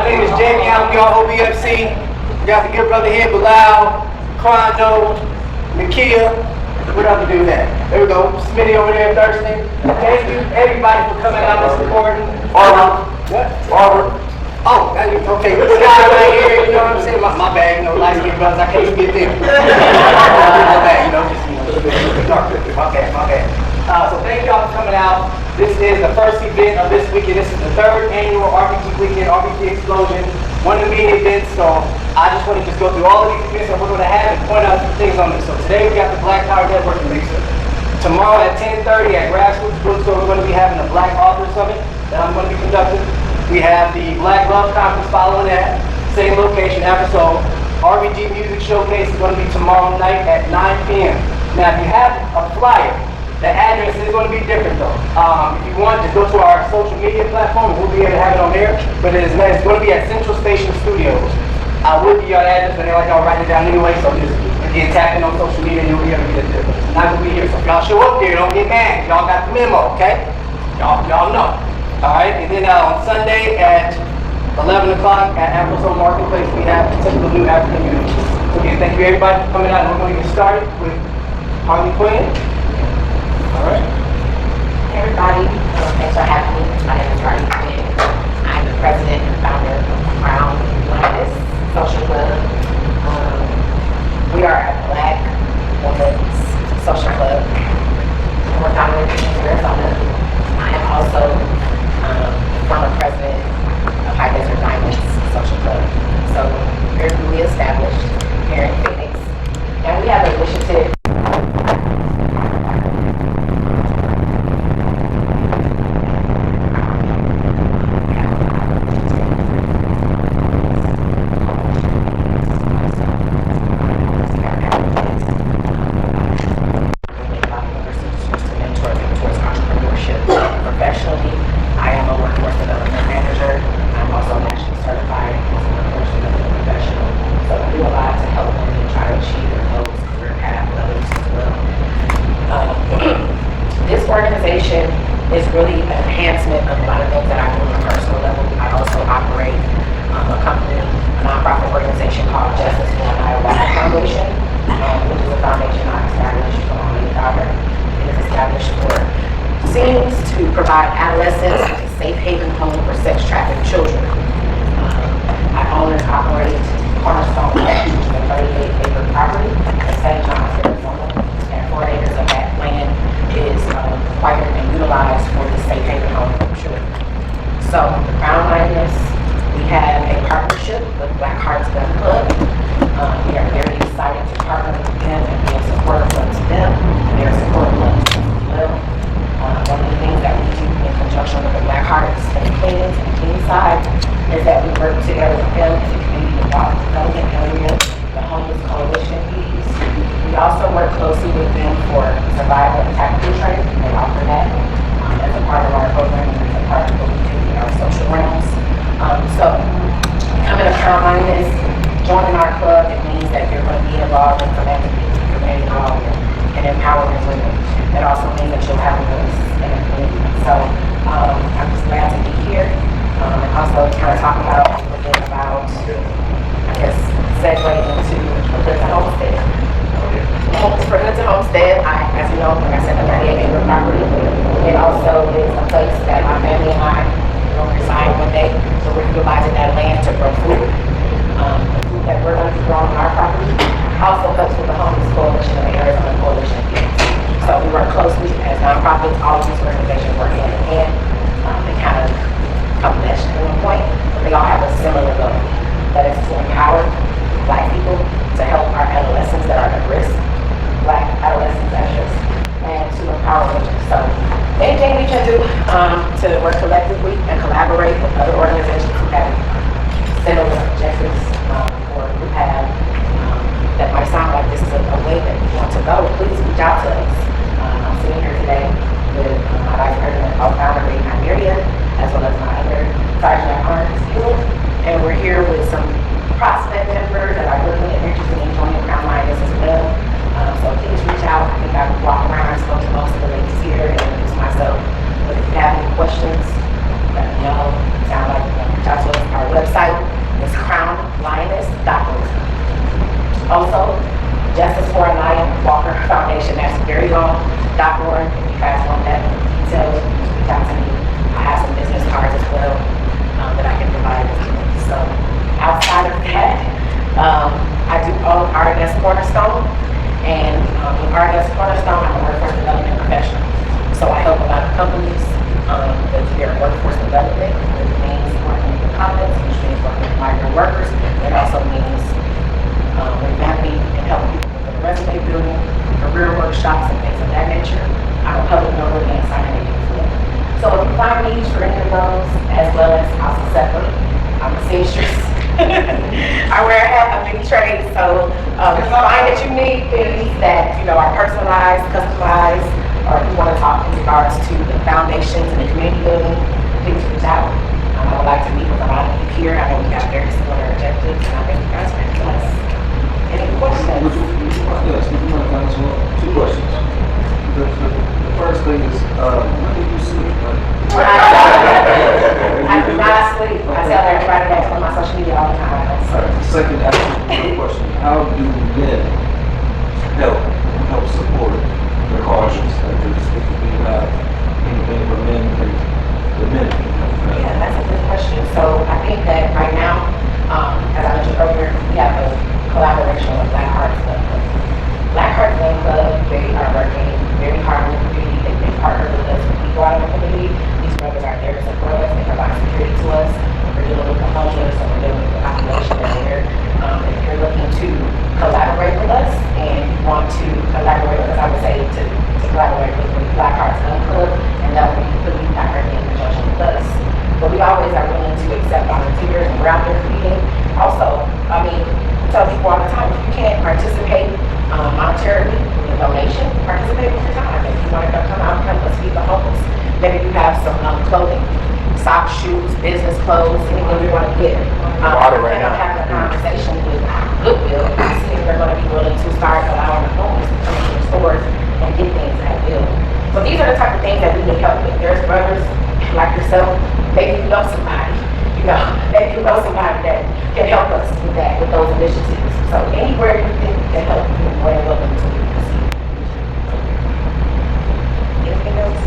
name is Jamie. I'm with OBFC. We got the good brother here, Bilal, Crondo, Nakia. What else do that? There we go. Smitty over there, Thursday. Thank you, everybody, for coming out and supporting. What? Oh, okay. This guy right here, you know what I'm saying? My bag, you know, light skin brothers, I can't even get there. My bag, you know, just dark. My bad. So thank y'all for coming out. This is the first event of this weekend. This is the third annual R.B.G weekend, R.B.G Xplosion. One of the main events, so I just want to just go through all of these events that we're going to have and point out some things on this. So today we got the Black Power Networking Mixer. Tomorrow at 10:30 at Grassroots Bookstore, we're going to be having the Black Author Summit that I'm going to be conducting. We have the Black Love Conference following that, same location, episode. R.B.G Music Showcase is going to be tomorrow night at 9 p.m. Now, if you have a flyer, the address is going to be different though. If you want, just go to our social media platform and we'll be able to have it on there. But it's going to be at Central Station Studios. I will give you our address, but they're like, I'll write it down anyway, so just again, tap in on social media and you'll be able to get it there. It's not going to be here, so if y'all show up there, don't get mad. Y'all got the memo, okay? Y'all know. Alright, and then on Sunday at 11 o'clock at Xplosion Marketplace, we have typical new African music. So again, thank you everybody for coming out, and we're going to get started with Harley Quinn. Alright. Hey everybody, thanks for having me. My name is R.B.G. I'm the president and founder of Lioness Social Club. We are a Black women's social club. We're founded in Arizona. I am also former president of High Desert Diamonds Social Club. So we're newly established here in Phoenix. And we have an initiative is really an enhancement of a lot of things that I do on a personal level. I also operate a company, a nonprofit organization called Justice for N.O.I Foundation, which is a foundation I established for my late daughter. It is established for scenes to provide adolescents with a safe haven home for sex-trafficked children. I own and operate Cornerstone Ranch, which is a 38-acre property in St. John's, Arizona, and 4 acres of that land is acquired and utilized for the safe haven home for children. So, the Crown Lioness, we have a partnership with Black Hearts Gun Club. We are very excited to partner with them and be a supporter of them. They are supporting us as well. One of the things that we do in conjunction with the Black Hearts and the Quinn and the King side is that we work together with them in the community development area, the homeless coalition piece. We also work closely with them for survival and tactical training. They offer that as a part of our program and as a part of what we do in our social realms. So, becoming a Crown Lioness, joining our club, it means that you're going to be involved in philanthropy, community involvement, and empowering women. It also means that you'll have a voice in the community. So, I'm just glad to be here. And also kind of talk about a little bit about, I guess, segue into the homestead. For Hood to Homestead, as you know, like I said, a 38-acre property. It also is a place that my family and I will reside one day. So we're utilizing that land to grow food. The food that we're going to be growing on our property also helps with the Homeless Coalition and the Arizona Coalition. So we work closely as nonprofits. All of these organizations work hand in hand. They kind of come meshed at one point, but they all have a similar goal. That is to empower Black people to help our adolescents that are at risk, Black adolescents at risk, and to empower women. So anything we can do to work collectively and collaborate with other organizations who have similar objectives or who have that might sound like this is a way that we want to go, please reach out to us. I'm sitting here today with my vice president of Boundary Nigeria, as well as my other sergeant at arms, and we're here with some prospect members that are looking and interested in joining Crown Lioness as well. So please reach out. I think I can walk around and spoke to most of the ladies here and introduce myself. But if you have any questions, let me know. Sound like reach out to us. Our website If you guys want that details, reach out to me. I have some business cards as well that I can provide with you. So outside of that, I do own R.B.G Cornerstone, and with R.B.G Cornerstone, I'm a workforce development professional. So I help a lot of companies with their workforce development, which means working with companies, which means working with migrant workers. It also means revamping and helping people with the resume building, career workshops, and things of that nature. I'm a public number and signing agent as well. So if you find needs for any of those, as well as house separate, I'm a seamstress. I wear a hat of many trades, so if you find that you need things that are personalized, customized, or if you want to talk in regards to the foundations and the community building, please reach out. I would like to meet with a lot of you here. I know we have very similar objectives, and I think you guys are bless. Any questions? Yes, two questions. The first thing is, when do you sleep? I do not sleep. I tell everybody that on my social media all the time. Second question, how do men help support the causes that if we have anything for men and the men? Yeah, that's a good question. So I think that right now, as I mentioned earlier, we have a collaboration with Black Hearts Club. Black Hearts Club, they are working very hard in the community. They partner with us when we go out in the community. These brothers are there to support us. They provide security to us. We're dealing with the homeless, and we're dealing with the population that's there. If you're looking to collaborate with us and you want to collaborate with us, I would say to collaborate with the Black Hearts Club, and that would be putting you back in conjunction with us. But we always are willing to accept volunteers, and we're out there feeding. Also, I tell people all the time, if you can't participate monetarily with a donation, participate with your time. If you want to come out and help us feed the homeless, maybe you have some clothing, socks, shoes, business clothes, anything you want to get. Water right now. Having a conversation with Goodwill and see if they're going to be willing to start allowing the homeless to come into the stores and get things at will. So these are the type of things that we need help with. There's brothers like yourself, maybe you know somebody, maybe you know somebody that can help us with that, with those initiatives. So anywhere you think can help, you're more than welcome to proceed. Anything else?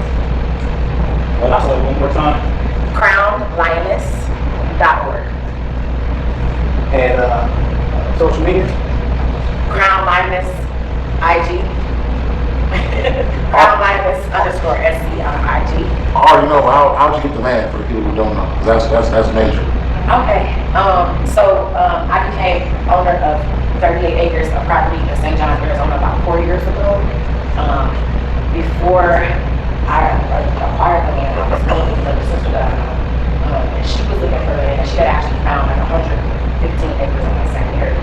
One more time. CrownLioness.org. And social media? Crown Lioness IG. Crown Lioness _ SCIG. I already know, but how'd you get the land for the people who don't know? 'Cause that's major. Okay, so I became owner of 38 acres of property in St. Johns, Arizona about 4 years ago. Before I acquired the land, I was going with another sister that I know. And she was looking for land, and she had actually found like 115 acres in that same area.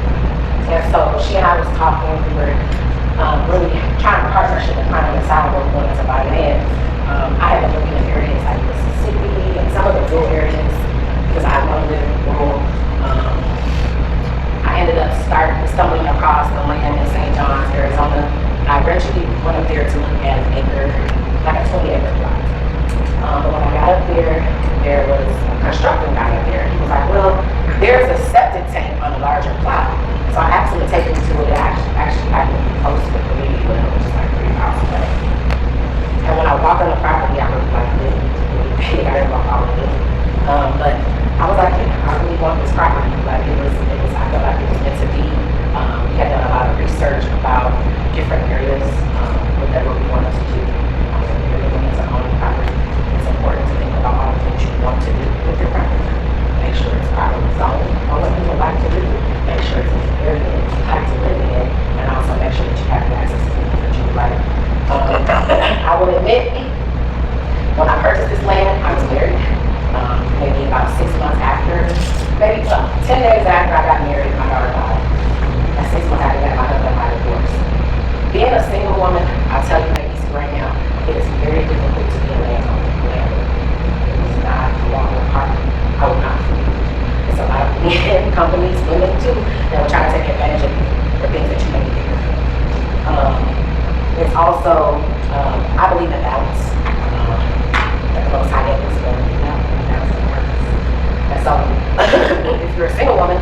And so she and I was talking, we were really trying to partnership and trying to decide where we wanted to buy land. I had been looking at areas like Mississippi and some of the rural areas because I want to live rural. I ended up stumbling across the land in St. Johns, Arizona. I eventually went up there to look at an acre, like a 20-acre plot. But when I got up there, there was a construction guy up there. He was like, well, there's a septic tank on a larger plot. So I asked him to take me to it. Actually, I can post the community with it, which is like 3 miles away. And when I walked on the property, I really liked it. Really big. I didn't walk all of it. But I was like, yeah, I really want this property. Like it was, I felt like it was meant to be. We had done a lot of research about different areas that what we wanted to do. If you're looking into owning property, it's important to think about all the things you want to do with your property. Make sure it's properly zoned, all what people like to do. Make sure it's an area that you like to live in, and also make sure that you have the access to things that you like. I will admit, when I purchased this land, I was married. Maybe about 6 months after, maybe 10 days after I got married, my daughter died. And 6 months after that, my husband got divorced. Being a single woman, I'll tell you ladies right now, it is very difficult to be a landowner. It is not a walk in the park. I would not for you. It's a lot of men, companies, women too, that will try to take advantage of you for things that you may be doing. It's also, I believe in balance. That the most high end is going to be balance and purpose. And so, if you're a single woman,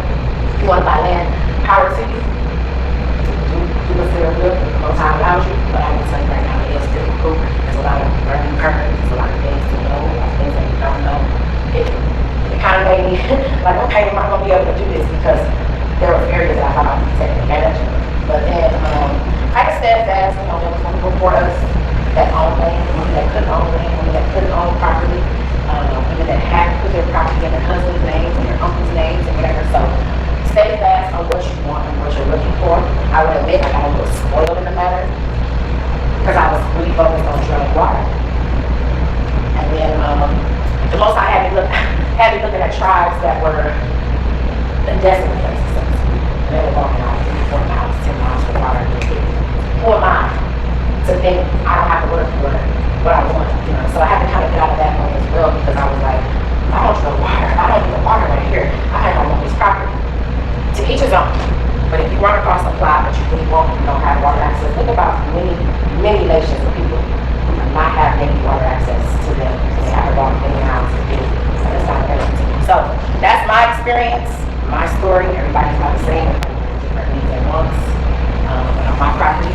you want to buy land, power to you. Do what's there good, the most high allows you, but I will tell you right now, had me looking at tribes that were in desolate places. And they were walking out 4 miles, 10 miles from water. Who am I to think I don't have to work for what I want? You know, so I had to kind of get out of that moment as well, because I was like, I don't know water. I don't need the water right here. I have my this property. To each his own. But if you run across a plot that you really want, you don't have water access. Think about many nations of people who do not have any water access to them. They have to walk many miles to get it. So that's not available to them. So that's my experience, my story. Everybody's not the same. Different needs and wants. But on my property,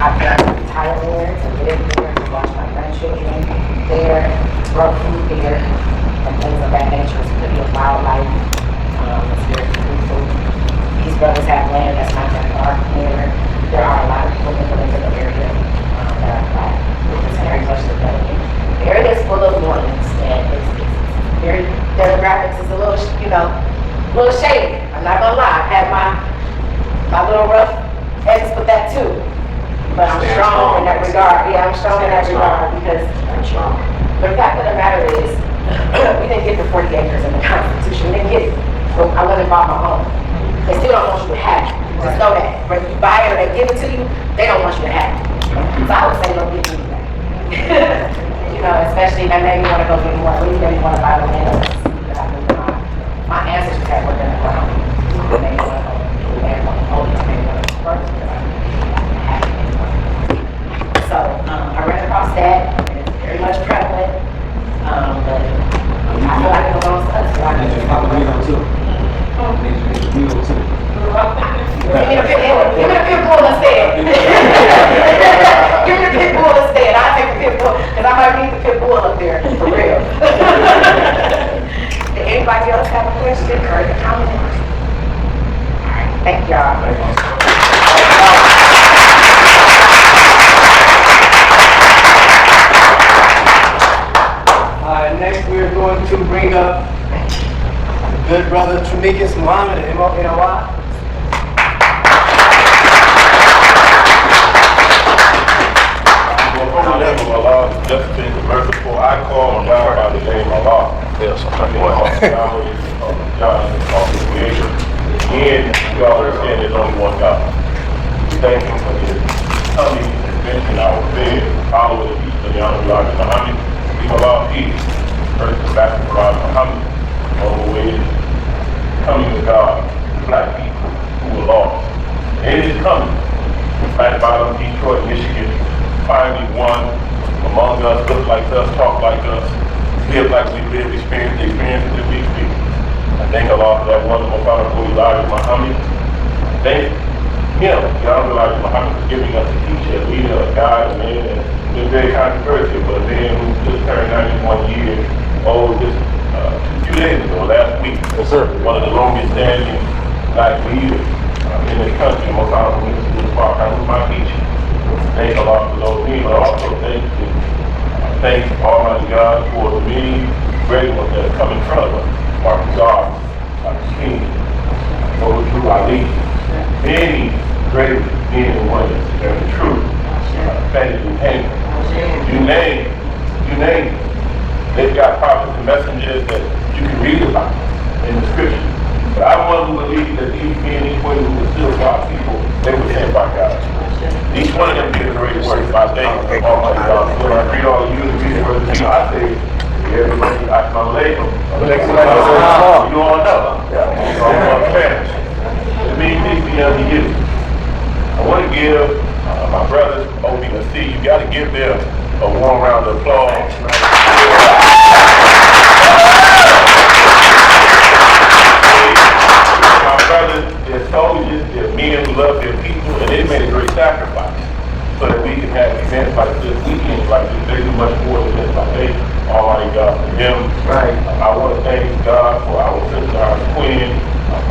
I've done retire there, to live there, to watch my grandchildren there, grow food there, and things of that nature. It's pretty of wildlife. It's very fruitful. These brothers have land that's not that far from here. There are a lot of people living in the area that are black. It's very much developing. The area is full of Mormons, and it's very, demographics is a little, a little shady. I'm not gonna lie. I had my little rough edges with that too. But I'm strong in that regard. Yeah, I'm strong in that regard because the fact of the matter is, we didn't get the 40 acres in the Constitution. We didn't get it. So I went and bought my own. They still don't want you to have it. Just know that. When you buy it or they give it to you, they don't want you to have it. So I would say don't give me that. Especially that maybe you want to go get more. Maybe you want to buy the land. My ancestors had worked in the ground. Maybe you want to go land on the old, maybe you want to first. So I ran across that. It's very much prevalent. But I feel like it belongs to us. So I can just follow it too. Give me the pit bull instead. Give me the pit bull instead. I'll take the pit bull, because I might need the pit bull up there, for real. Did anybody else have a question or a comment? All right, thank y'all. Next we're going to bring up good brother Tremikus Muhammad, N.O.I. From the name of Allah, justice and merciful, I call on God by the name of Allah. Yes, I'm God is all the creation. And we all understand there's only one God. We thank him for his coming, his mention, our faith, following the peace of the Honorable Muhammad. We allow peace, first and back to Prophet Muhammad, all the way coming to God, black people who are lost. And it is coming. Black bottom, Detroit, Michigan, finally one among us, look like us, talk like us, live like we live, experience the experiences that we experience. I thank Allah for that wonderful powerful Elijah Muhammad. Thank him, Elijah Muhammad, for giving us a teacher, a leader, a guide, a man, and it's been very controversial, but a man who just turned 91 years old just 2 days ago, last week. Yes, sir. One of the longest standing black leaders in this country, most honorable minister of the Park, who's my teacher. Thank Allah for those things, but also thank Almighty God for the many great ones that have come in front of us. Marcus R, Dr. King, Noah Drew Ali, many great men and women that are the truth, Fanny Buchanan. You name it. They've got prophets and messengers that you can read about in the scripture. But I'm one who believes that these men, these women who were still God's people, they were sent by God. Each one of them did a great work. I thank Almighty God. When I read all of you and read the word of God, I say, everybody, Assalamu alaikum. You all know. It means peace be unto you. I want to give my brothers, OBC, you got to give them a warm round of applause. My brothers, they're soldiers, they're men who love their people, and they made a great sacrifice so that we can have events like this, weekends like this. They do much more than this. I thank Almighty God for them. Right. I want to thank God for our sister, our Quinn,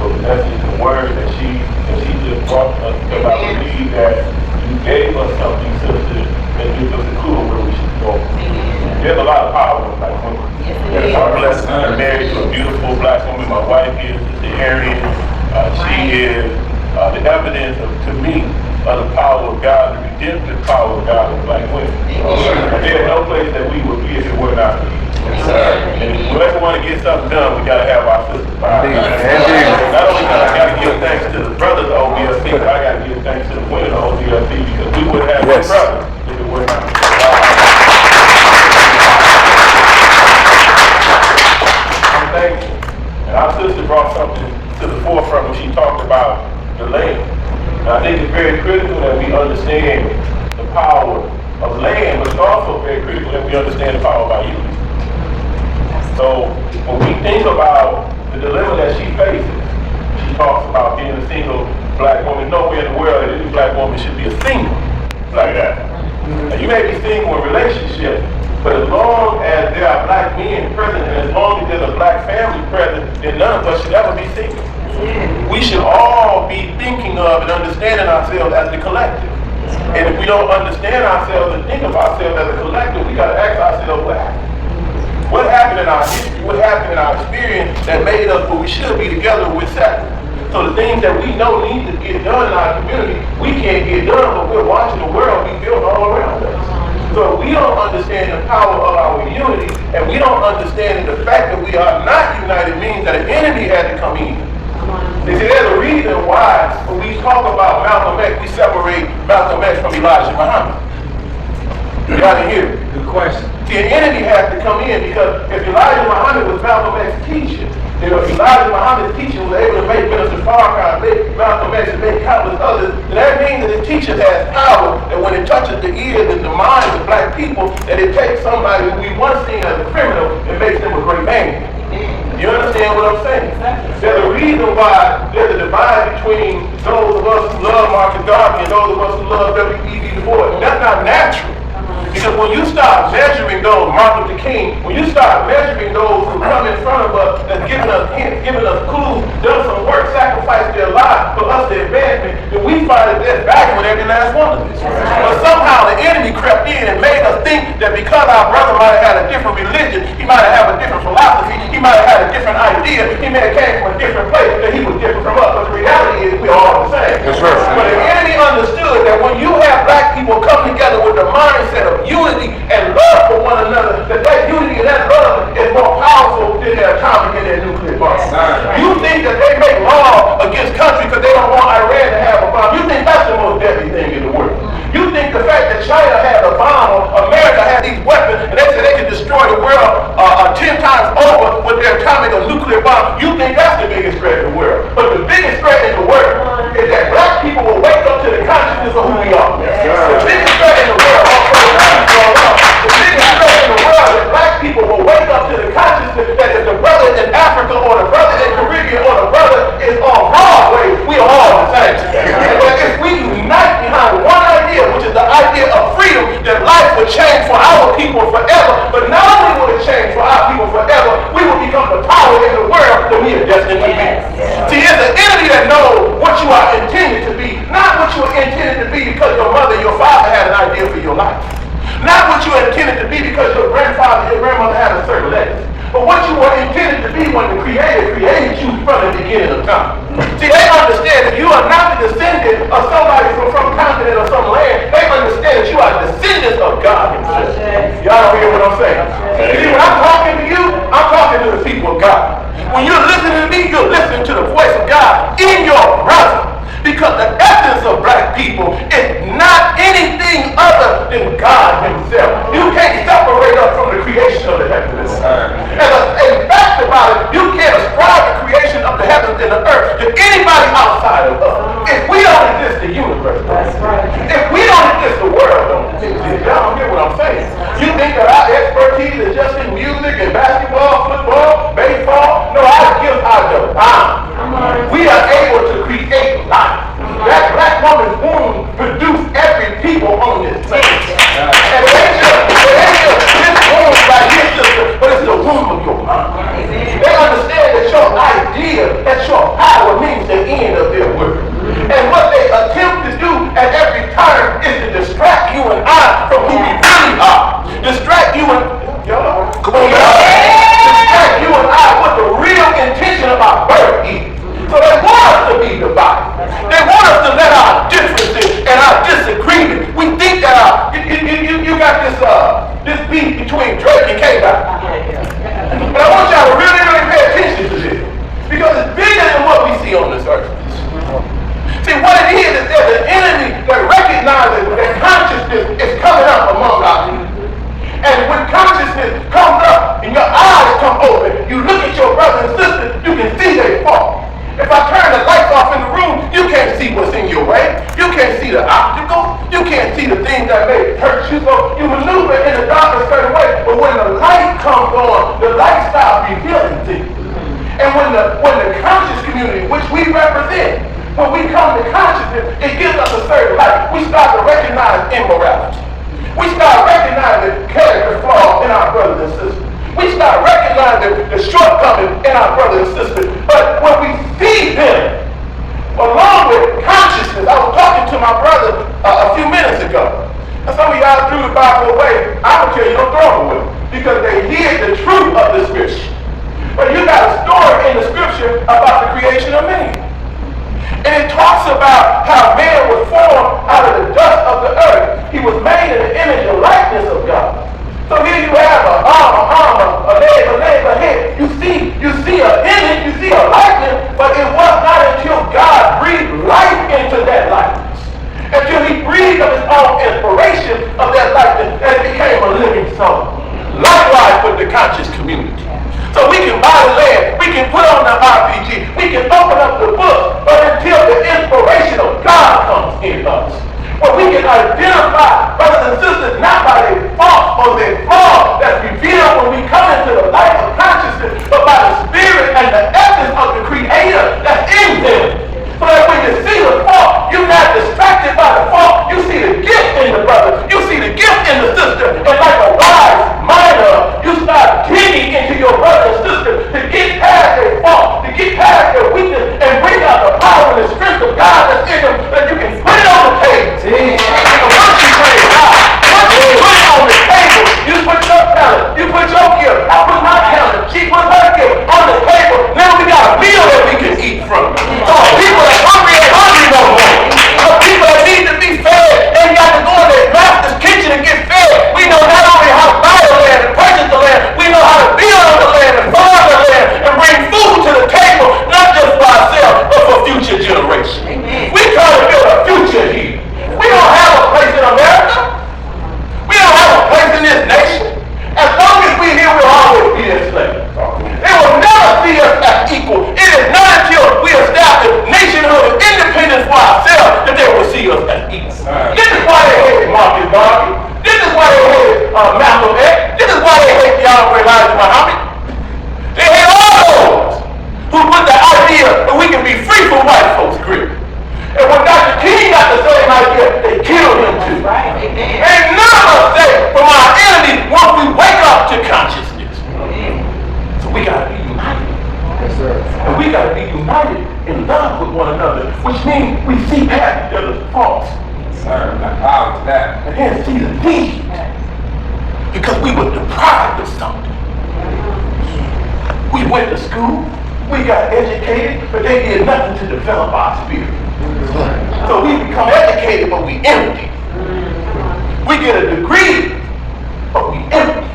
for the message and word that she just brought us, because I believe that you gave us something, sister, that gives us a clue of where we should go. There's a lot of power in black women. Yes, I'm blessed. I'm married to a beautiful black woman. My wife is the Harley. She is the evidence to me of the power of God, the redemptive power of God in black women. And there's no place that we would be if it were not for you. And if we ever want to get something done, we gotta have our sisters by our side. Not only gotta give thanks to the brothers of OBLC, but I gotta give thanks to the women of OBLC because we would have no brothers if it were not. I'm thankful. And our sister brought something to the forefront when she talked about the land. And I think it's very critical that we understand the power of land, but it's also very critical that we understand the power of our youth. So when we think about the dilemma that she faces, she talks about being a single black woman. Nowhere in the world that any black woman should be a single like that. Now, you may be single in relationships, but as long as there are black men present and as long as there's a black family present, then none of us should ever be single. We should all be thinking of and understanding ourselves as the collective. And if we don't understand ourselves and think of ourselves as a collective, we got to ask ourselves what happened. What happened in our history, what happened in our experience that made us what we should be together with separate? So the things that we know need to get done in our community, we can't get done, but we're watching the world be built all around us. So we don't understand the power of our unity, and we don't understand the fact that we are not united means that an enemy had to come in. See, there's a reason why when we talk about Malcolm X, we separate Malcolm X from Elijah Muhammad. Y'all didn't hear it. Good question. See, an enemy has to come in because if Elijah Muhammad was Malcolm X's teacher, you know, Elijah Muhammad's teacher was able to make Minister Farrakhan, make Malcolm X, and make countless others, then that means that the teacher has power, that when it touches the ears and the minds of black people, that it takes somebody who we once seen as a criminal and makes them a great man. You understand what I'm saying? There's a reason why there's a divide between those of us who love Marcus Garvey and those of us who love W.E.B. Du Bois. That's not natural. Because when you start measuring those, Martin Luther King, when you start measuring those who come in front of us, that's giving us hints, giving us clues, done some work, sacrificed their lives for us to advancement, then we find that there's value in every last one of this. But somehow the enemy crept in and made us think that because our brother might have had a different religion, he might have had a different philosophy, he might have had a different idea, he may have came from a different place, that he was different from us. But the reality is we're all the same. Yes, sir. But the enemy understood that when you have black people come together with the mindset of unity and love for one another, that unity and that love is more powerful than their atomic and their nuclear bombs. You think that they make law against countries because they don't want Iran to have a bomb. You think that's the most deadly thing in the world. You think the fact that China has a bomb, America has these weapons, and they say they can destroy the world 10 times over with their atomic or nuclear bomb, you think that's the biggest threat in the world. But the biggest threat in the world is that black people will wake up to the consciousness of who we are. The biggest threat in the world, the biggest threat in the world is black people will wake up to the consciousness that if the brother in Africa or the brother in Caribbean or the brother is on Broadway, we are all the same. And if we unite behind one idea, which is the idea of freedom, that life will change for our people forever, but not only will it change for our people forever, we will become the power in the world that we are destined to be. See, it's the enemy that knows what you are intended to be, not what you are intended to be because your mother, your father had an idea for your life. Not what you are intended to be because your grandfather, your grandmother had a certain legacy. But what you were intended to be when the Creator created you from the beginning of time. See, they understand that you are not the descendant of somebody from some continent or some land. They understand that you are descendants of God himself. Y'all don't hear what I'm saying? See, when I'm talking to you, I'm talking to the people of God. When you're listening to me, you're listening to the voice of God in your brother. Because the essence of black people is not anything other than God himself. You can't separate us from the creation of the heavens. And fact about it, you can't ascribe the creation of the heavens and the earth to anybody outside of us. If we don't exist, the universe don't exist. If we don't exist, the world don't exist. Y'all don't hear what I'm saying? You think that our expertise is just in music and basketball, football, baseball? No, our gifts are divine. We are able to create life. That black woman's womb produced every people on this planet. And they just, this And when consciousness comes up and your eyes come open, you look at your brother and sister, you can see their fault. If I turn the lights off in the room, you can't see what's in your way. You can't see the obstacles. You can't see the things that may hurt you. So you maneuver in the dark a certain way. But when the light comes on, the light starts revealing things. And when the conscious community, which we represent, when we come to consciousness, it gives us a certain light. We start to recognize immorality. We start recognizing character flaws in our brothers and sisters. We start recognizing the shortcomings in our brothers and sisters. But when we see them, along with consciousness, I was talking to my brother a few minutes ago. And some of y'all threw the Bible away. I would tell you don't throw them away. Because they hid the truth of the scripture. But you got a story in the scripture about the creation of man. And it talks about how man was formed out of the dust of the earth. He was made in the image and likeness of God. So here you have an arm, a leg, a head. You see an image, you see a likeness, but it was not until God breathed life into that likeness, until he breathed of his own inspiration of that likeness, that it became a living soul. Likewise with the conscious community. So we can buy the land, we can put on the R.B.G, we can open up the book, but until the inspiration of God comes in us, where we can identify brothers and sisters not by their faults or their flaws that's revealed when we come into the light of consciousness, but by the spirit and the essence of the creator that's in them. So that when you see the fault, you're not distracted by the fault. You see the gift in the brother. You see the gift in the sister. And like a wise miner, you start digging into your brother and sister to get past their fault, to get past their weakness, and bring out the power and the strength of God that's in them, that you can put it on the table. And once you put it out, once you put it on the table, you put your talent, you put your gift, I put my talent, she put her gift on the table. Now we got a meal that we can eat from. So people that hungry ain't hungry no more. So people that need to be fed ain't got to go in their master's kitchen and get fed. We know not only how to buy the land and purchase the land, we know how to build on the land and farm the land and bring food to the table, not just for ourselves, but for future generations. We try to build a future here. We don't have a place in America. We don't have a place in this nation. As long as we're here, we'll always be enslaved. They will never see us as equal. It is not until we establish nationhood and independence for ourselves that they will see us as equal. This is why they hate Marcus Garvey. This is why they hate Malcolm X. This is why they hate the Honorable Elijah Muhammad. They hate all those who put the idea that we can be free from white folks' grip. And when Dr. King got the same idea, they killed him too. Right, amen. And none of us say from our enemies once we wake up to consciousness. So we gotta be united. Yes, sir. And we gotta be united in love with one another, which means we see past each other's faults. Sir, I'm proud of that. And then see the need. Because we were deprived of something. We went to school, we got educated, but they did nothing to develop our spirit. So we become educated, but we empty. We get a degree, but we empty.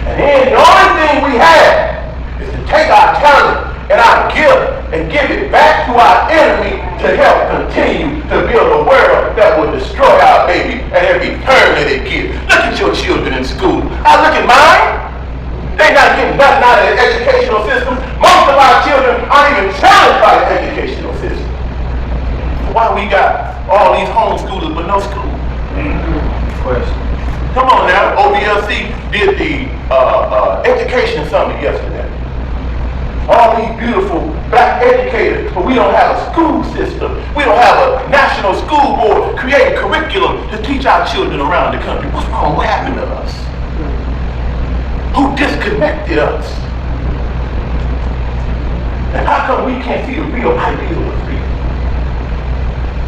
And then the only thing we have is to take our talent and our gift and give it back to our enemy to help continue to build a world that will destroy our baby at every turn that it gets. Look at your children in school. I look at mine. They're not getting nothing out of the educational system. Most of our children aren't even challenged by the educational system. Why we got all these homeschoolers but no school? Question. Come on now, OBLC did the education summit yesterday. All these beautiful black educators, but we don't have a school system. We don't have a national school board creating curriculum to teach our children around the country. What's wrong? What happened to us? Who disconnected us? And how come we can't see the real ideal of freedom?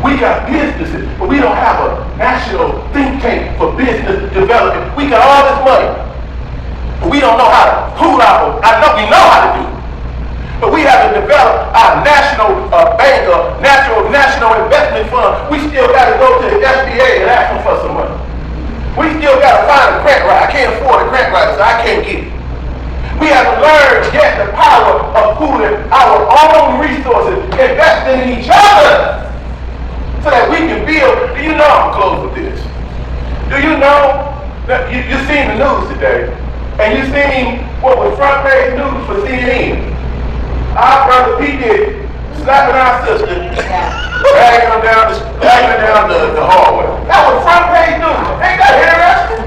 We got businesses, but we don't have a national think tank for business development. We got all this money, but we don't know how to pool our. I know we know how to do it, but we haven't developed our national bank or national investment fund. We still got to go to the SBA and ask them for some money. We still got to find a grant writer. I can't afford a grant writer, so I can't get it. We haven't learned yet the power of pooling our own resources, investing in each other, so that we can build. Do you know, I'm close with this. Do you know Now, you seen the news today, and you seen what was front page news for CNN. Our brother P. Diddy slapping our sister, dragging her down the hallway. That was front page news. Ain't that interesting?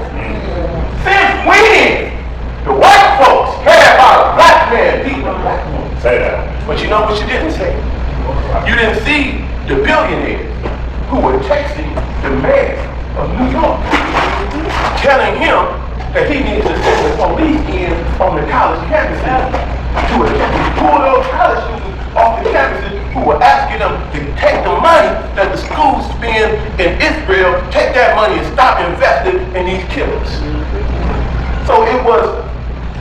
Since when the white folks care about black men beating a black woman? Say that. But you know what you didn't say? You didn't see the billionaires who were texting the mayor of New York, telling him that he needs to send the police in on the college campuses to pull those college students off the campuses who were asking them to take the money that the schools spend in Israel, take that money and stop investing in these killers. So it was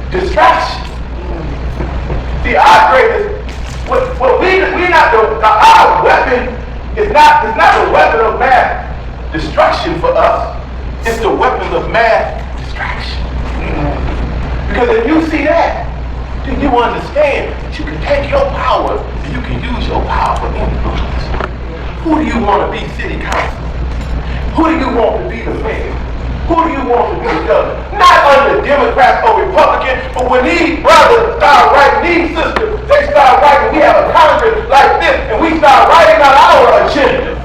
distraction. See, our greatest, our weapon is not a weapon of mass destruction for us. It's the weapon of mass distraction. Because if you see that, then you understand that you can take your power and you can use your power for influence. Who do you want to be city council? Who do you want to be the mayor? Who do you want to be the governor? Not under Democrat or Republican, but when these brothers start writing, these sisters, they start writing, we have a Congress like this, and we start writing out our agenda.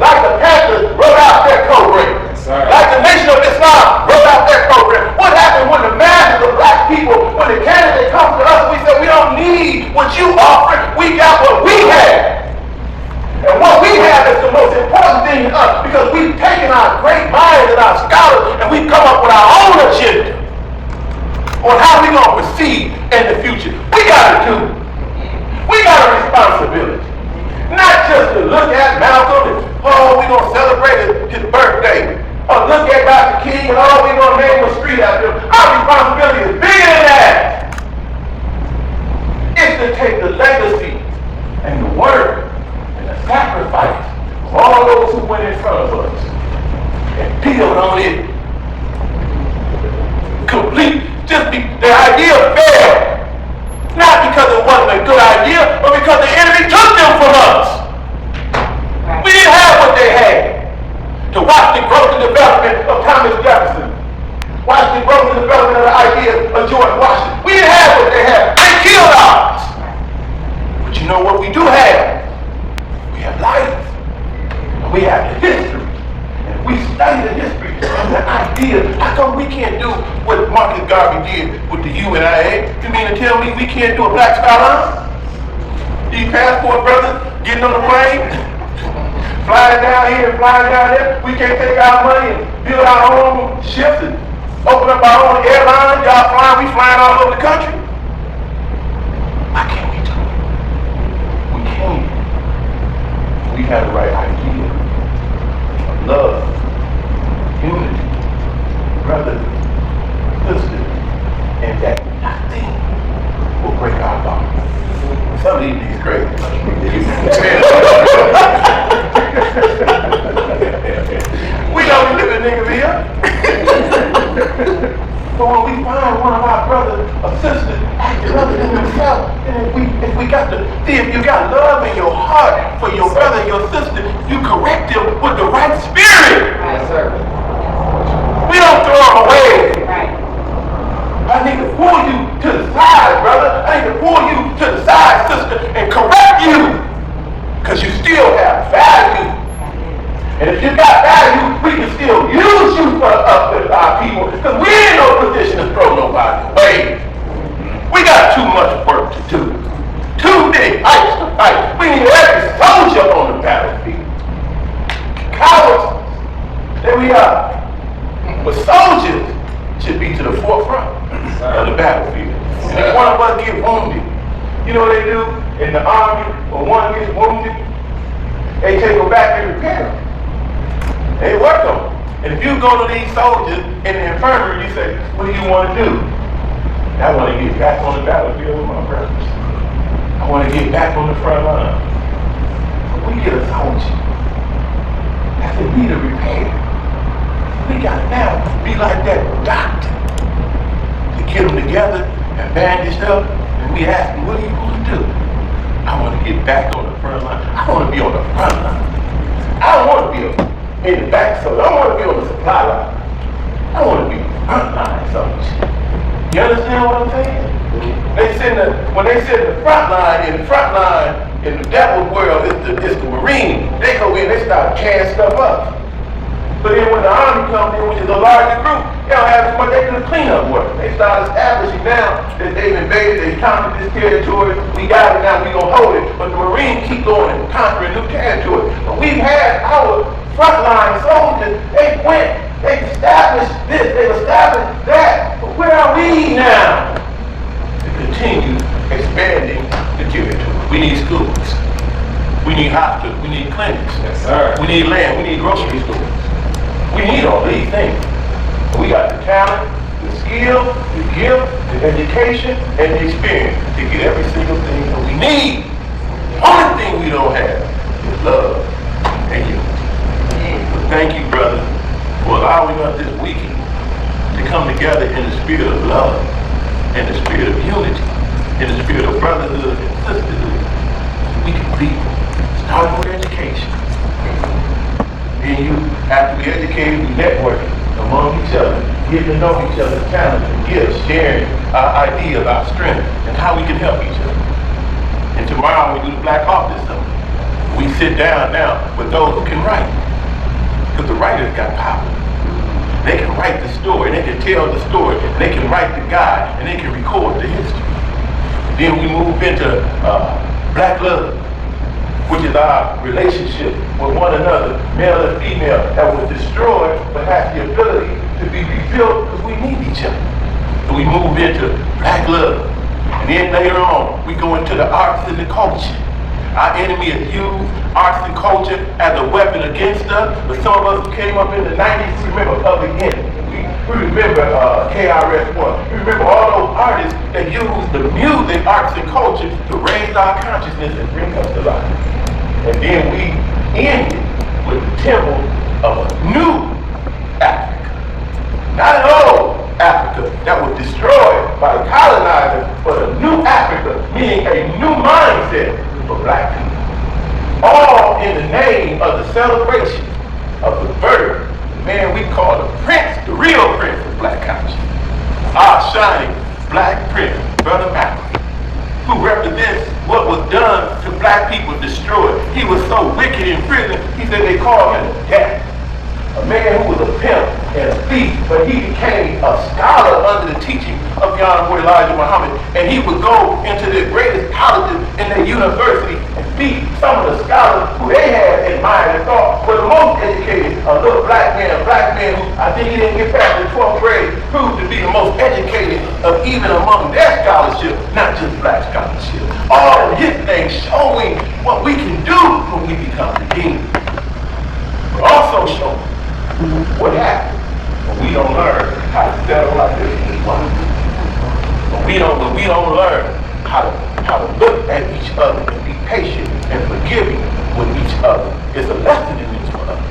Like the Panthers wrote out their program. Like the Nation of Islam wrote out their program. What happened when the masses of black people, when the candidate comes to us, we say we don't need what you offer, we got what we have. And what we have is the most important thing to us because we've taken our great minds and our scholars and we've come up with our own agenda on how we're going to proceed in the future. We got a responsibility. Not just to look at Malcolm and, oh, we're going to celebrate his birthday. Or look at Dr. King and, oh, we're going to name a street after him. Our responsibility is bigger than that. It's to take the legacy and the word and the sacrifice of all those who went in front of us and build on it. Complete. The idea failed. Not because it wasn't a good idea, but because the enemy took them from us. We didn't have what they had. To watch the growth and development of Thomas Jefferson. Watch the growth and development of the ideas of George Washington. We didn't have what they had. They killed ours. But you know what we do have? We have life. And we have the history. And we study the history and the ideas. How come we can't do what Marcus Garvey did with the UNIA? You mean to tell me we can't do a black scholar? These passport brothers getting on the plane? Flying down here and flying down there. We can't take our money and build our own ships and open up our own airline. Y'all flying, we flying all over the country. Why can't we do it? We can. We have the right idea of love, unity, brotherhood, sisterhood, and that nothing will break our bonds. Some of these niggas crazy. We don't live in niggas here. But when we find one of our brothers or sisters acting other than themselves, and if we got to see if you got love in your heart for your brother and your sister, you correct them with the right spirit. Right, sir. We don't throw them away. Right. I need to pull you to the side, brother. I need to pull you to the side, sister, and correct you. Because you still have value. And if you got value, we can still use you for the uplift our people. Because we ain't no position to throw nobody away. We got too much work to do. Too big fights to fight. We need every soldier on the battlefield. Cowards, there we are. But soldiers should be to the forefront of the battlefield. And if one of us get wounded, you know what they do in the army? When one gets wounded, they take them back and repair them. They work them. And if you go to these soldiers in the infirmary, you say, what do you want to do? I want to get back on the battlefield with my brothers. I want to get back on the front line. But we get a soldier that's in need of repair. We got to now be like that doctor to get them together and bandaged up, and we ask them, what do you want to do? I want to get back on the front line. I want to be on the front line. I don't want to be in the back, so I don't want to be on the supply line. I want to be frontline soldiers. You understand what I'm saying? When they said the front line, in the devil's world, it's the Marine. They go in, they start tearing stuff up. But then when the Army comes in, which is a larger group, they don't have as much, they do the cleanup work. They start establishing now that they've invaded, they've conquered this territory, we got it now, we gonna hold it. But the Marines keep going and conquering new territory. But we've had our frontline soldiers, they went, they established this, they established that. But where are we now? To continue expanding the territory. We need schools. We need hospitals. We need clinics. Yes, sir. We need land. We need grocery stores. We need all these things. We got the talent, the skill, the gift, the education, and the experience to get every single thing that we need. The only thing we don't have is love and unity. So thank you, brother, for allowing us this weekend to come together in the spirit of love, in the spirit of unity, in the spirit of brotherhood and sisterhood. We can be starting with education. Then after we educate, we network among each other, getting to know each other's talents and gifts, sharing our ideas, our strength, and how we can help each other. And tomorrow we do the Black Office Summit. We sit down now with those who can write. Because the writers got power. They can write the story, they can tell the story, they can write the guide, and they can record the history. Then we move into Black Love, which is our relationship with one another, male and female, that was destroyed but has the ability to be rebuilt because we need each other. So we move into Black Love. And then later on, we go into the arts and the culture. Our enemy has used arts and culture as a weapon against us, but some of us who came up in the 90s, we remember Public Enemy. We remember KRS-One. We remember all those artists that used the music, arts, and culture to raise our consciousness and bring us to life. And then we ended with the temple of a new Africa. Not an old Africa that was destroyed by the colonizers, but a new Africa, meaning a new mindset for black people. All in the name of the celebration of the birth, the man we call the prince, the real prince of black consciousness. Our shining black prince, Brother Malcolm, who represents what was done to black people destroyed. He was so wicked in prison, he said they called him death. A man who was a pimp and a thief, but he became a scholar under the teaching of the Honorable Elijah Muhammad. And he would go into the greatest colleges in the university and beat some of the scholars who they had admired and thought were the most educated. A little black man who I think he didn't get past the 12th grade, proved to be the most educated of even among their scholarship, not just black scholarship. All of his things showing what we can do when we become the king. But also showing what happens when we don't learn how to settle like this in life. When we don't learn how to look at each other and be patient and forgiving with each other. It's a lesson in this for us.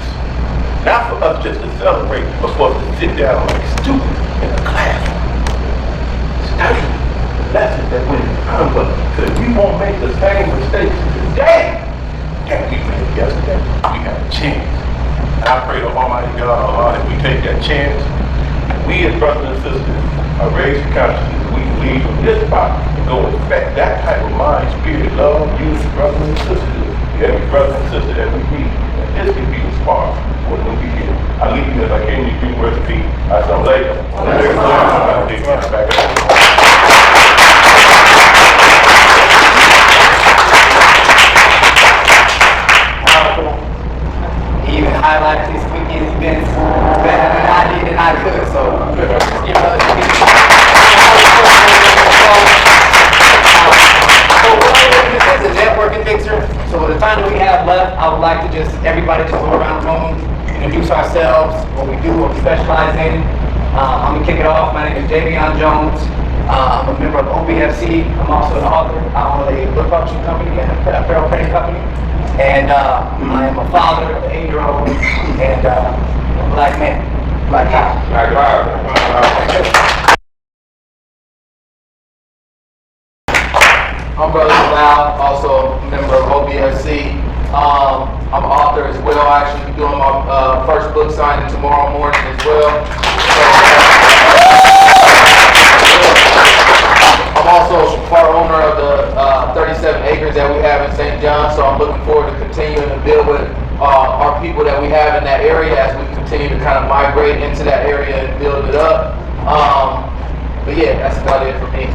Not for us just to celebrate, but for us to sit down like students in a classroom. Study the lesson that went in front of us, because we won't make the same mistakes today that we made yesterday. We have a chance. And I pray to Almighty God, Allah, that we take that chance. We as brothers and sisters are raised to consciousness. We can leave from this spot and go expect that type of mind, spirit, love, youth, brothers and sisters. Every brother and sister that we meet. And this can be the spark for when we begin. I leave you as I came to you, words of peace. I saw later. Even highlighted this weekend's events better than I did and I could, so, you know, it's a networking mixer, so with the time that we have left, I would like to everybody just go around the room, introduce ourselves, what we do, what we specialize in. I'm gonna kick it off. My name is Javion Jones. I'm a member of OBFC. I'm also an author. I own a book publishing company, a apparel printing company. And I am a father of an 8-year-old and a black man, black guy. I'm Brother Bilal, also a member of OBFC. I'm an author as well. I actually be doing my first book signing tomorrow morning as well. I'm also part owner of the 37 acres that we have in St. John, so I'm looking forward to continuing to build with our people that we have in that area as we continue to kind of migrate into that area and build it up. But yeah, that's about it for me.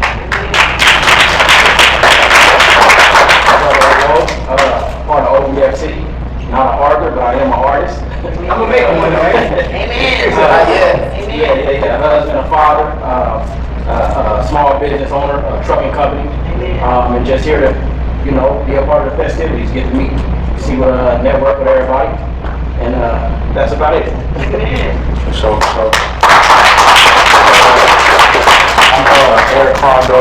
Part of OBFC, not an author, but I am an artist. I'm gonna make one, right? Amen. Yeah. Husband, a father, a small business owner, a trucking company, and just here to, be a part of the festivities, get to meet, see what network with everybody, and that's about it. So. I'm Eric Condo,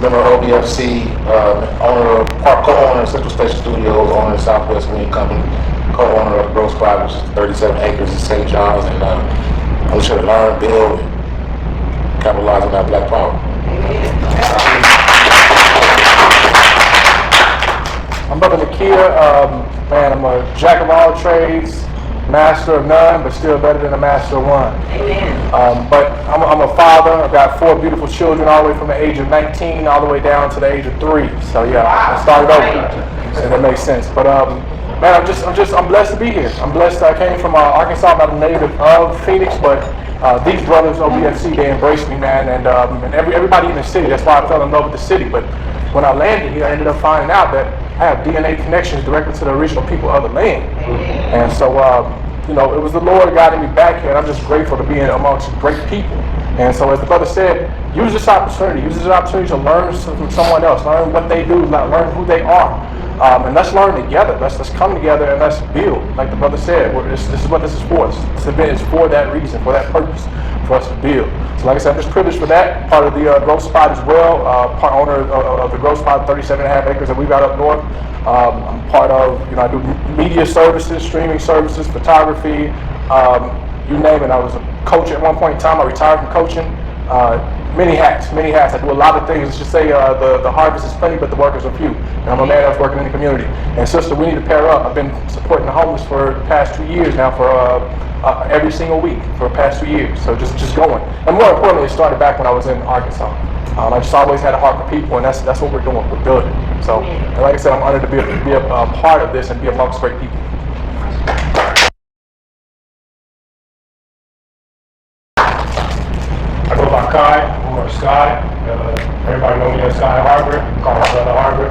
member of OBFC, co-owner of Central Station Studios, owner of Southwest Marine Company, co-owner of Gross Spot, which is 37 acres in St. John's, and I'm just here to learn, build, and capitalize on that Black power. I'm Brother Nakia. Man, I'm a jack of all trades, master of none, but still better than a master of one. But I'm a father. I've got 4 beautiful children, all the way from the age of 19 all the way down to the age of 3. So yeah, I started over, and that makes sense. But man, I'm blessed to be here. I'm blessed. I came from Arkansas. I'm not a native of Phoenix, but these brothers, OBFC, they embraced me, man, and everybody in the city. That's why I fell in love with the city. But when I landed here, I ended up finding out that I have DNA connections directly to the original people of the land. And so, it was the Lord guiding me back here, and I'm just grateful to be amongst great people. And so, as the brother said, use this opportunity to learn from someone else, learn what they do, learn who they are. And let's learn together. Let's come together and let's build. Like the brother said, this is what this is for. This event is for that reason, for that purpose, for us to build. So like I said, I'm just privileged for that. Part of the Growth Spot as well. Part owner of the Growth Spot, 37.5 acres that we got up north. I'm part of, I do media services, streaming services, photography, you name it. I was a coach at one point in time. I retired from coaching. Many hats. I do a lot of things. Let's just say the harvest is plenty, but the workers are few. And I'm a man that's working in the community. And sister, we need to pair up. I've been supporting the homeless for the past 2 years now, for every single week for the past 2 years. So just going. And more importantly, it started back when I was in Arkansas. I just always had a heart for people, and that's what we're doing. We're building. So, and like I said, I'm honored to be a part of this and be amongst great people. I go by Kai, or Sky. Everybody know me as Sky Harbor. Call my brother Harbor.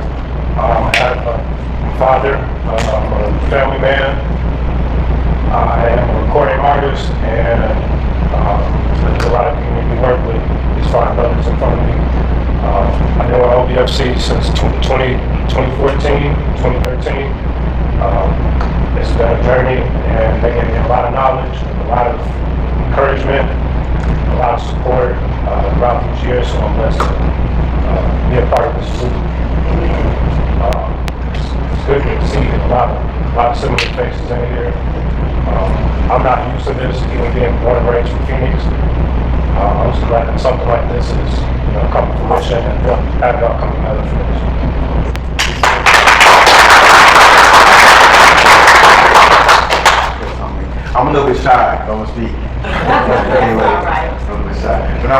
I have a father. I'm a family man. I am a recording artist, and I do a lot of community work with these 5 brothers in front of me. I know OBFC since 2014, 2013. It's been a journey, and they gave me a lot of knowledge, a lot of encouragement, a lot of support throughout these years, so I'm blessed to be a part of this group. It's good to see a lot of similar faces in here. I'm not used to this, even being born and raised from Phoenix. I'm just glad that something like this is, come to fruition and have it all come together for this. I'm a little bit shy, I don't speak. Anyway, a little bit shy. But I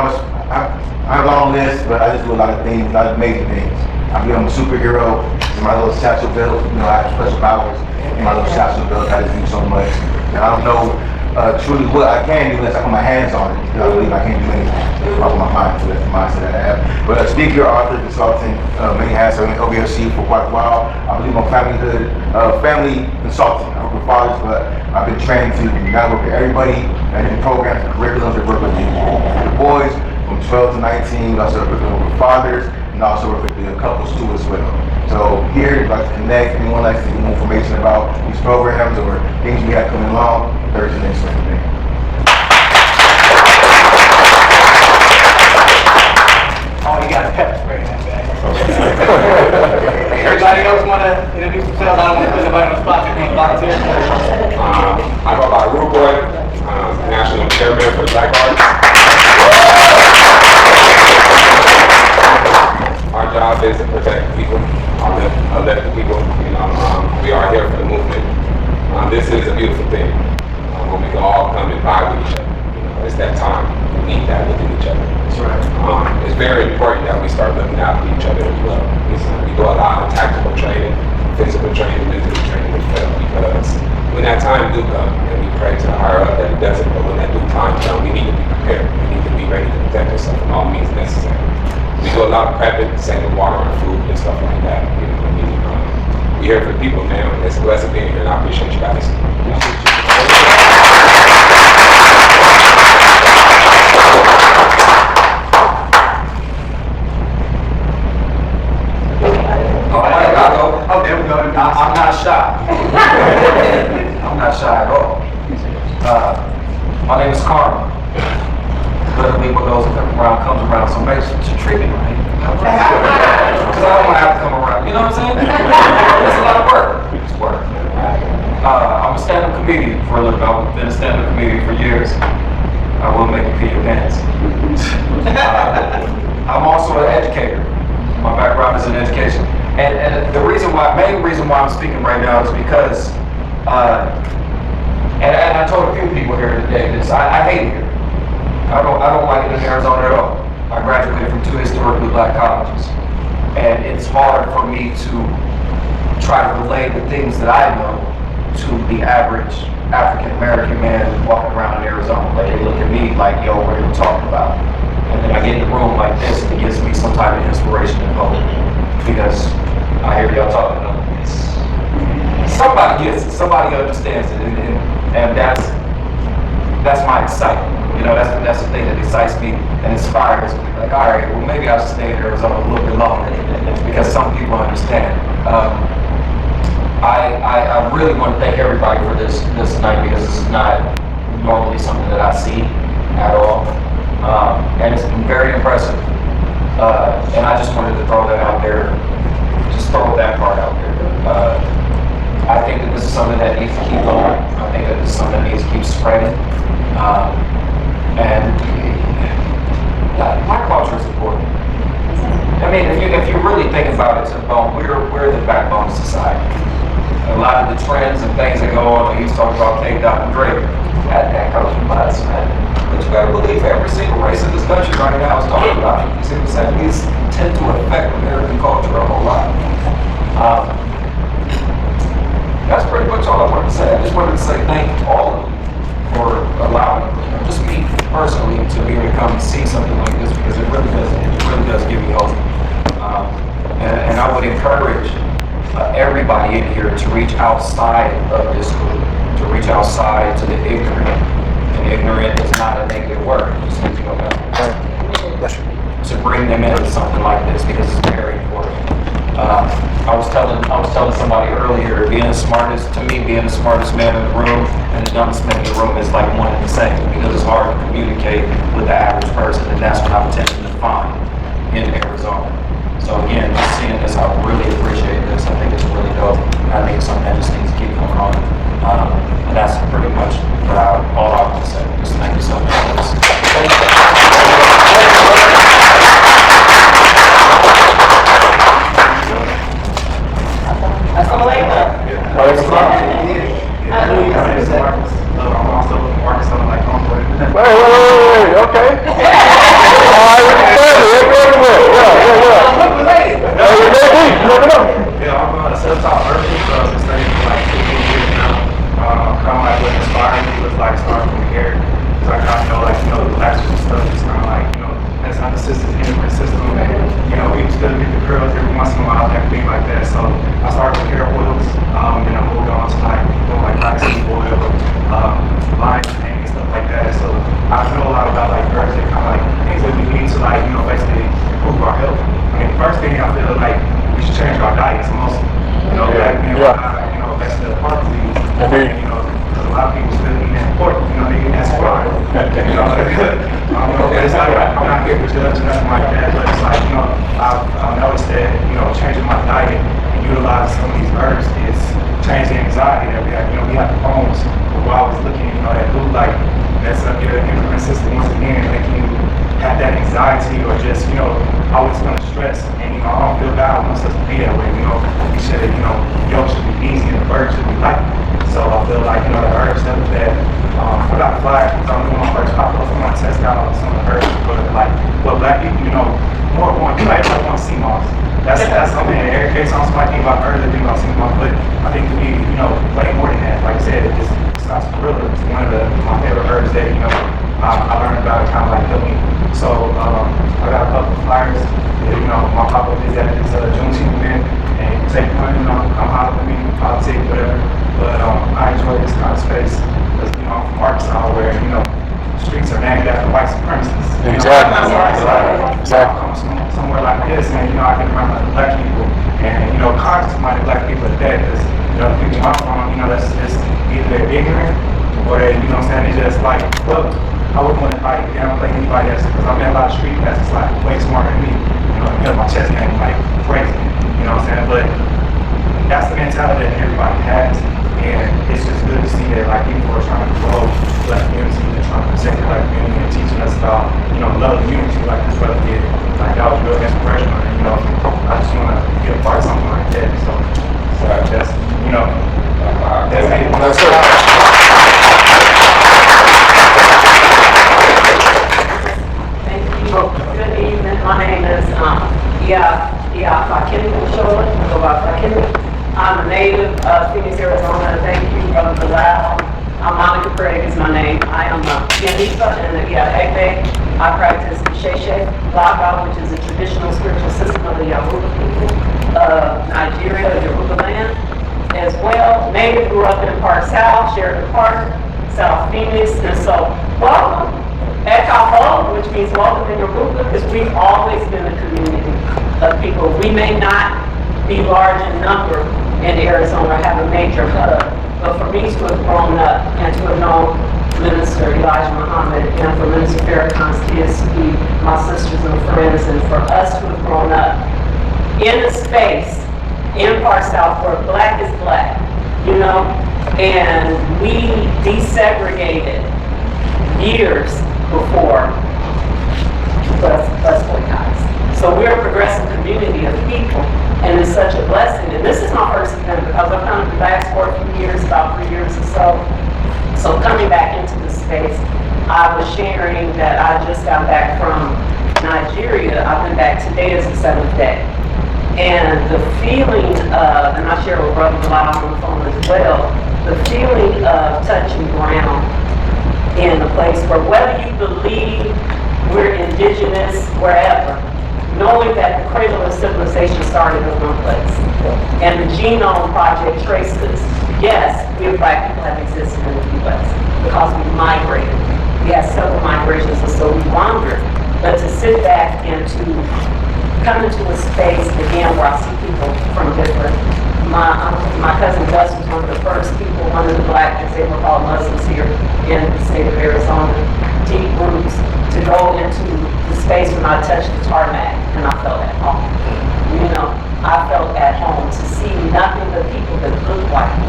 have a long list, but I just do a lot of things, a lot of amazing things. I believe I'm a superhero in my little satchel belt. I have special powers in my little satchel belt. I just do so much. And I don't know truly what I can do unless I put my hands on it. I believe I can't do anything. I put my mind to it, the mindset that I have. But a speaker, author, consultant, many hats. I've been in OBFC for quite a while. I believe I'm family consultant. I work with fathers, but I've been trained to not work with everybody and in programs and curriculums that work with the boys from 12 to 19. We also work with fathers and also work with the couples too as well. So here, if you'd like to connect, anyone likes to get more information about these programs or things we have coming along, Thursday next Wednesday. Oh, you got a pepper spray in that bag. Everybody else want to introduce themselves? I don't want to put anybody on the spot. You want to volunteer? I go by Rude Boy, National Chairman for the Black Arts. Our job is to protect people, elected people. We are here for the movement. This is a beautiful thing when we can all come and vibe with each other. it's that time. We need that within each other. That's right. It's very important that we start looking out for each other as well. We do a lot of tactical training, physical training, mental training as well, because when that time do come, and we pray to the higher up that it doesn't, but when that due time comes, we need to be prepared. We need to be ready to protect ourselves in all means necessary. We do a lot of prepping, saving water and food and stuff like that. You know what I mean? We're here for the people, man. It's a blessing being here, and I appreciate you guys. I'm not shy. I'm not shy at all. My name is Carl. Literally, what goes around comes around. So make sure to treat me right. Because I don't want to have to come around. You know what I'm saying? It's a lot of work. It's work. I'm a stand-up comedian for a living. I've been a stand-up comedian for years. I will make you pee your pants. I'm also an educator. My background is in education. And the main reason why I'm speaking right now is because, and I told a few people here today this, I hate it here. I don't like it in Arizona at all. I graduated from 2 historically black colleges. And it's hard for me to try to relay the things that I know to the average African-American man walking around in Arizona. Like, they look at me like, yo, what are you talking about? And then I get in the room like this, and it gives me some type of inspiration and hope. Because I hear y'all talking about it. Somebody gets it, somebody understands it, and that's my excitement. You know, that's the thing that excites me and inspires me. Like, all right, well, maybe I should stay in Arizona a little bit longer because some people understand. I really want to thank everybody for this night, because this is not normally something that I see at all, and it's been very impressive. And I just wanted to throw that out there, just throw that part out there. I think that this is something that needs to keep going. I think that this is something that needs to keep spreading. And my culture is important. I mean, if you really think about it to the bone, we're the backbone of society. A lot of the trends and things that go on, he's talking about K. Dot and Drake, that comes from us, man. But you gotta believe every single race in this country right now is talking about it. You see what I'm saying? These tend to affect American culture a whole lot. That's pretty much all I wanted to say. I just wanted to say thank all of you for allowing, just me personally, to be able to come and see something like this, because it really does give me hope. And I would encourage everybody in here to reach outside of this group, to reach outside to the ignorant. And ignorant is not a negative word. It just means you don't know. To bring them into something like this, because it's very important. I was telling somebody earlier, being the smartest man in the room and the dumbest man in the room is like one and the same, because it's hard to communicate with the average person, and that's what I'm tending to find in Arizona. So again, just seeing this, I really appreciate this. I think it's really dope. I think it's something that just needs to keep going on. And that's pretty much all I want to say. Just thank you so much for this. Wait, okay. Yeah, I'm a self-taught person, so I've been studying for like 15 years now. Kind of like what inspired me was like starting from here. So I kind of know, like, the lectures and stuff, it's kind of like, that's not the system, immigrant system. We still get the curls every once in a while and everything like that. So I started with hair oils, then I moved on to like doing like rapeseed oil, line and stuff like that. So I know a lot about like herbs and kind of like things that we need to like, basically improve our health. I mean, the first thing I feel like we should change our diets mostly. Black men, that's the part of these. Because a lot of people still eat that pork, they eat that squat. It's like, I'm not here to judge or nothing like that, but it's like, I've noticed that, changing my diet and utilizing some of these herbs is changing the anxiety that we have. We have the hormones we're always looking, at blue light, mess up your endocrine system once again, making you have that anxiety or just, always feeling stressed. And, I don't feel God wants us to be that way, He should have, yoke should be easy and the burden should be light. So I feel like, the herbs that, I got a flyer, because I'm doing my first pop-up, I'm going to test out some of the herbs, but like, what black people, more want, everybody wants sea moss. That's something, every time somebody think about herbs, they think about sea moss, but I think we need, way more than that. Like I said, it's sarsaparilla. It's one of my favorite herbs that, I learned about it, kind of like helped me. So, I got a couple of flyers, my pop-up is at this Juneteenth event, and you take one, come holler at me, politic, whatever. But I enjoy this kind of space, because, I'm from Arkansas, where, streets are named after white supremacists. Exactly. I come somewhere like this, and, I can run with black people, and, conscious-minded black people at that, because, the people I'm from, that's just either they're ignorant, or they, they just like, look, I wouldn't want to downplay anybody else, because I'm in a lot of street cats that's like way smarter than me. Because my chest game like crazy. But that's the mentality that everybody has, and it's just good to see that like people are trying to grow black community and trying to protect the black community and teaching us about love the unity like this brother did. Like that was real inspirational, and I just want to be a part of something like that. So that's that's it. That's it. Good evening. My name is I'm a native of Phoenix, Arizona. Thank you, Brother Bilal. Monica Craig is my name. I am a Yanisa and a Egbe. I practice Sheshe Laga, which is a traditional spiritual system of the Yoruba people of Nigeria, Yoruba land, as well. Native, grew up in Park South, Sheridan Park, South Phoenix, and so welcome. Ekaho, which means welcome in Yoruba, because we've always been a community of people. We may not be large in number in Arizona, have a major hub, but for me to have grown up and to have known Minister Elijah Muhammad and for Minister Farrakhan's kids to be my sisters and friends, and for us to have grown up in a space in Park South where black is black, and we desegregated years before bus boycotts. So we're a progressive community of people, and it's such a blessing. And this is my first event because I've come to Bass for a few years, about 3 years or so. So coming back into this space, I was sharing that I just got back from Nigeria. I've been back today as the 7th day. And the feeling of, and I share with Brother Bilal on the phone as well, the feeling of touching ground in a place where, whether you believe we're indigenous, wherever, knowing that the cradle of civilization started in one place. And the Genome Project traces, yes, we black people have existed in the U.S. because we migrated. We had several migrations, and so we wandered. But to sit back and to come into a space, again, where I see people from different, my cousin Gus was one of the first people, one of the black, as they were called Muslims here in the state of Arizona, deep roots, to go into the space when I touched the tarmac, and I felt at home. I felt at home to see nothing but people that looked like me,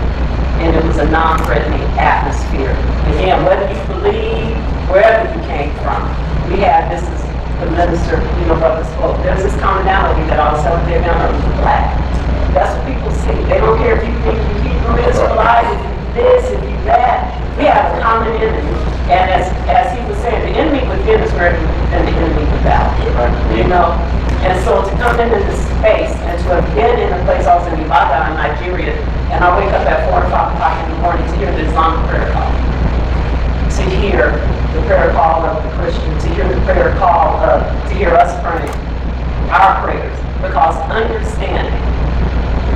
and it was a non-threatening atmosphere. Again, whether you believe, wherever you came from, we had, this is the minister, brother spoke, there's this commonality that I was telling their members were black. That's what people see. They don't care if you think you Hebrew Israelite, if you this, if you that. We have a common enemy. And as he was saying, the enemy within is greater than the enemy without. And so to come into this space and to have been in a place, I was in Ibadan, Nigeria, and I wake up at 4 or 5 o'clock in the morning to hear the Islamic prayer call. To hear the prayer call of the Christian, to hear the prayer call of, to hear us praying our prayers. Because understanding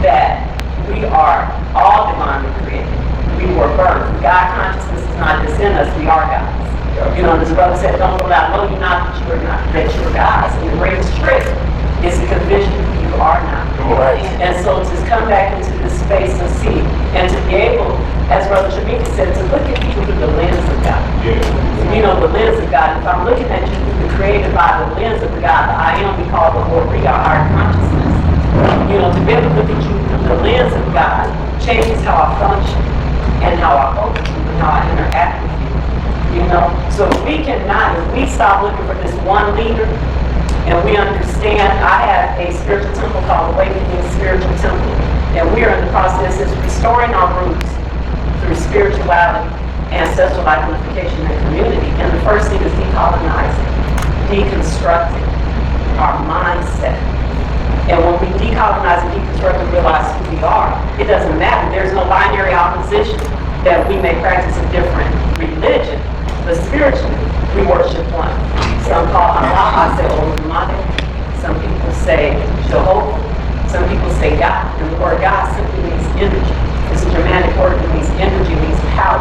that we are all divinely created. We were birthed. God consciousness is not just in us, we are gods. This brother said, don't go out, no, you're not, that you're not, that you're gods. And the greatest trick is to convince you who you are not. Right. And so to come back into this space and see, and to be able, as Brother Tremikus said, to look at people through the lens of God. Yeah. The lens of God. If I'm looking at you through the created by the lens of the God, the I am, we call the Lord, we are our consciousness. To be able to look at you through the lens of God changes how I function and how I focus. how I interact with you. You know, so if we stop looking for this one leader, and we understand, I have a spiritual temple called Awakening Spiritual Temple, and we are in the process of restoring our roots through spirituality, ancestral identification, and community. And the first thing is decolonizing, deconstructing our mindset. And when we decolonize and deconstruct and realize who we are, it doesn't matter. There's no binary opposition that we may practice a different religion, but spiritually, we worship one. Some call Allah, I say Olumade. Some people say Jehovah. Some people say God. And the word God simply means energy. It's a Germanic word that means energy, means power.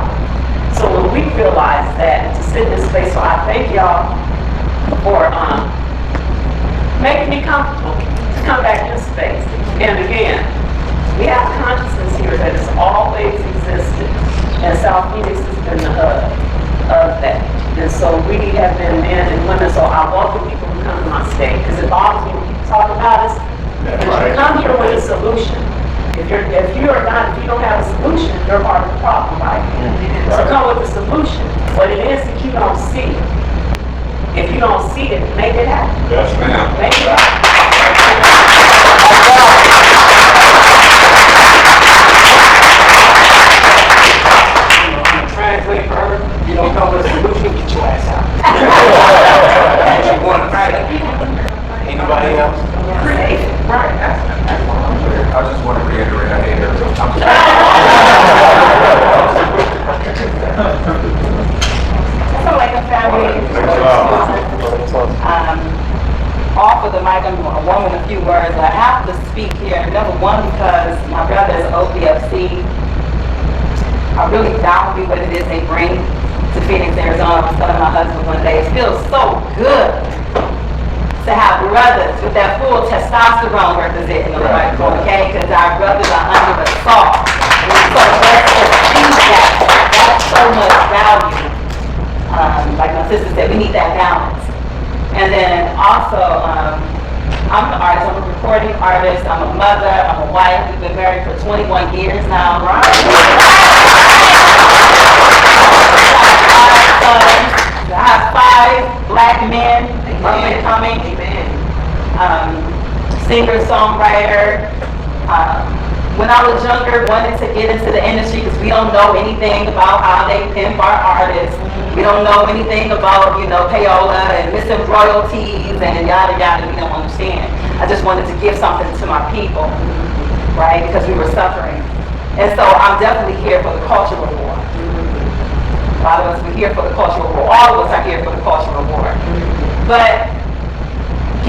So when we realize that, to sit in this space, so I thank y'all for making me comfortable to come back in space. And again, we have consciousness here that has always existed, and South Phoenix has been the hub of that. And so we have been men and women, so I welcome people who come to my stage, because it bothers me when people talk about us. But you come here with a solution. If you don't have a solution, you're part of the problem, right? So come with a solution. What it is that you don't see. If you don't see it, make it happen. Yes, ma'am. Make it happen. Translate for her. You don't come with a solution, get your ass out. You want to try it? Anybody else? Creative. Right. That's what I'm clear. I just want to reiterate, I hate her. I feel like a family. Off of the mic, I'm a woman, a few words. I have to speak here. Number one, because my brother is OPFC. I really value what it is they bring to Phoenix, Arizona. I was telling my husband one day, it feels so good to have brothers with that full testosterone representing them, right? Okay? Because our brothers are under assault. And so let's just see that. That's so much value. Like my sister said, we need that balance. And then also, I'm an artist. I'm a recording artist. I'm a mother. I'm a wife. We've been married for 21 years now. Right? I have 5 black men up and coming. Singer, songwriter. When I was younger, wanted to get into the industry because we don't know anything about how they pimp our artists. We don't know anything about, payola and missing royalties and yada yada. We don't understand. I just wanted to give something to my people, right? Because we were suffering. And so I'm definitely here for the cultural war. A lot of us are here for the cultural war. All of us are here for the cultural war. But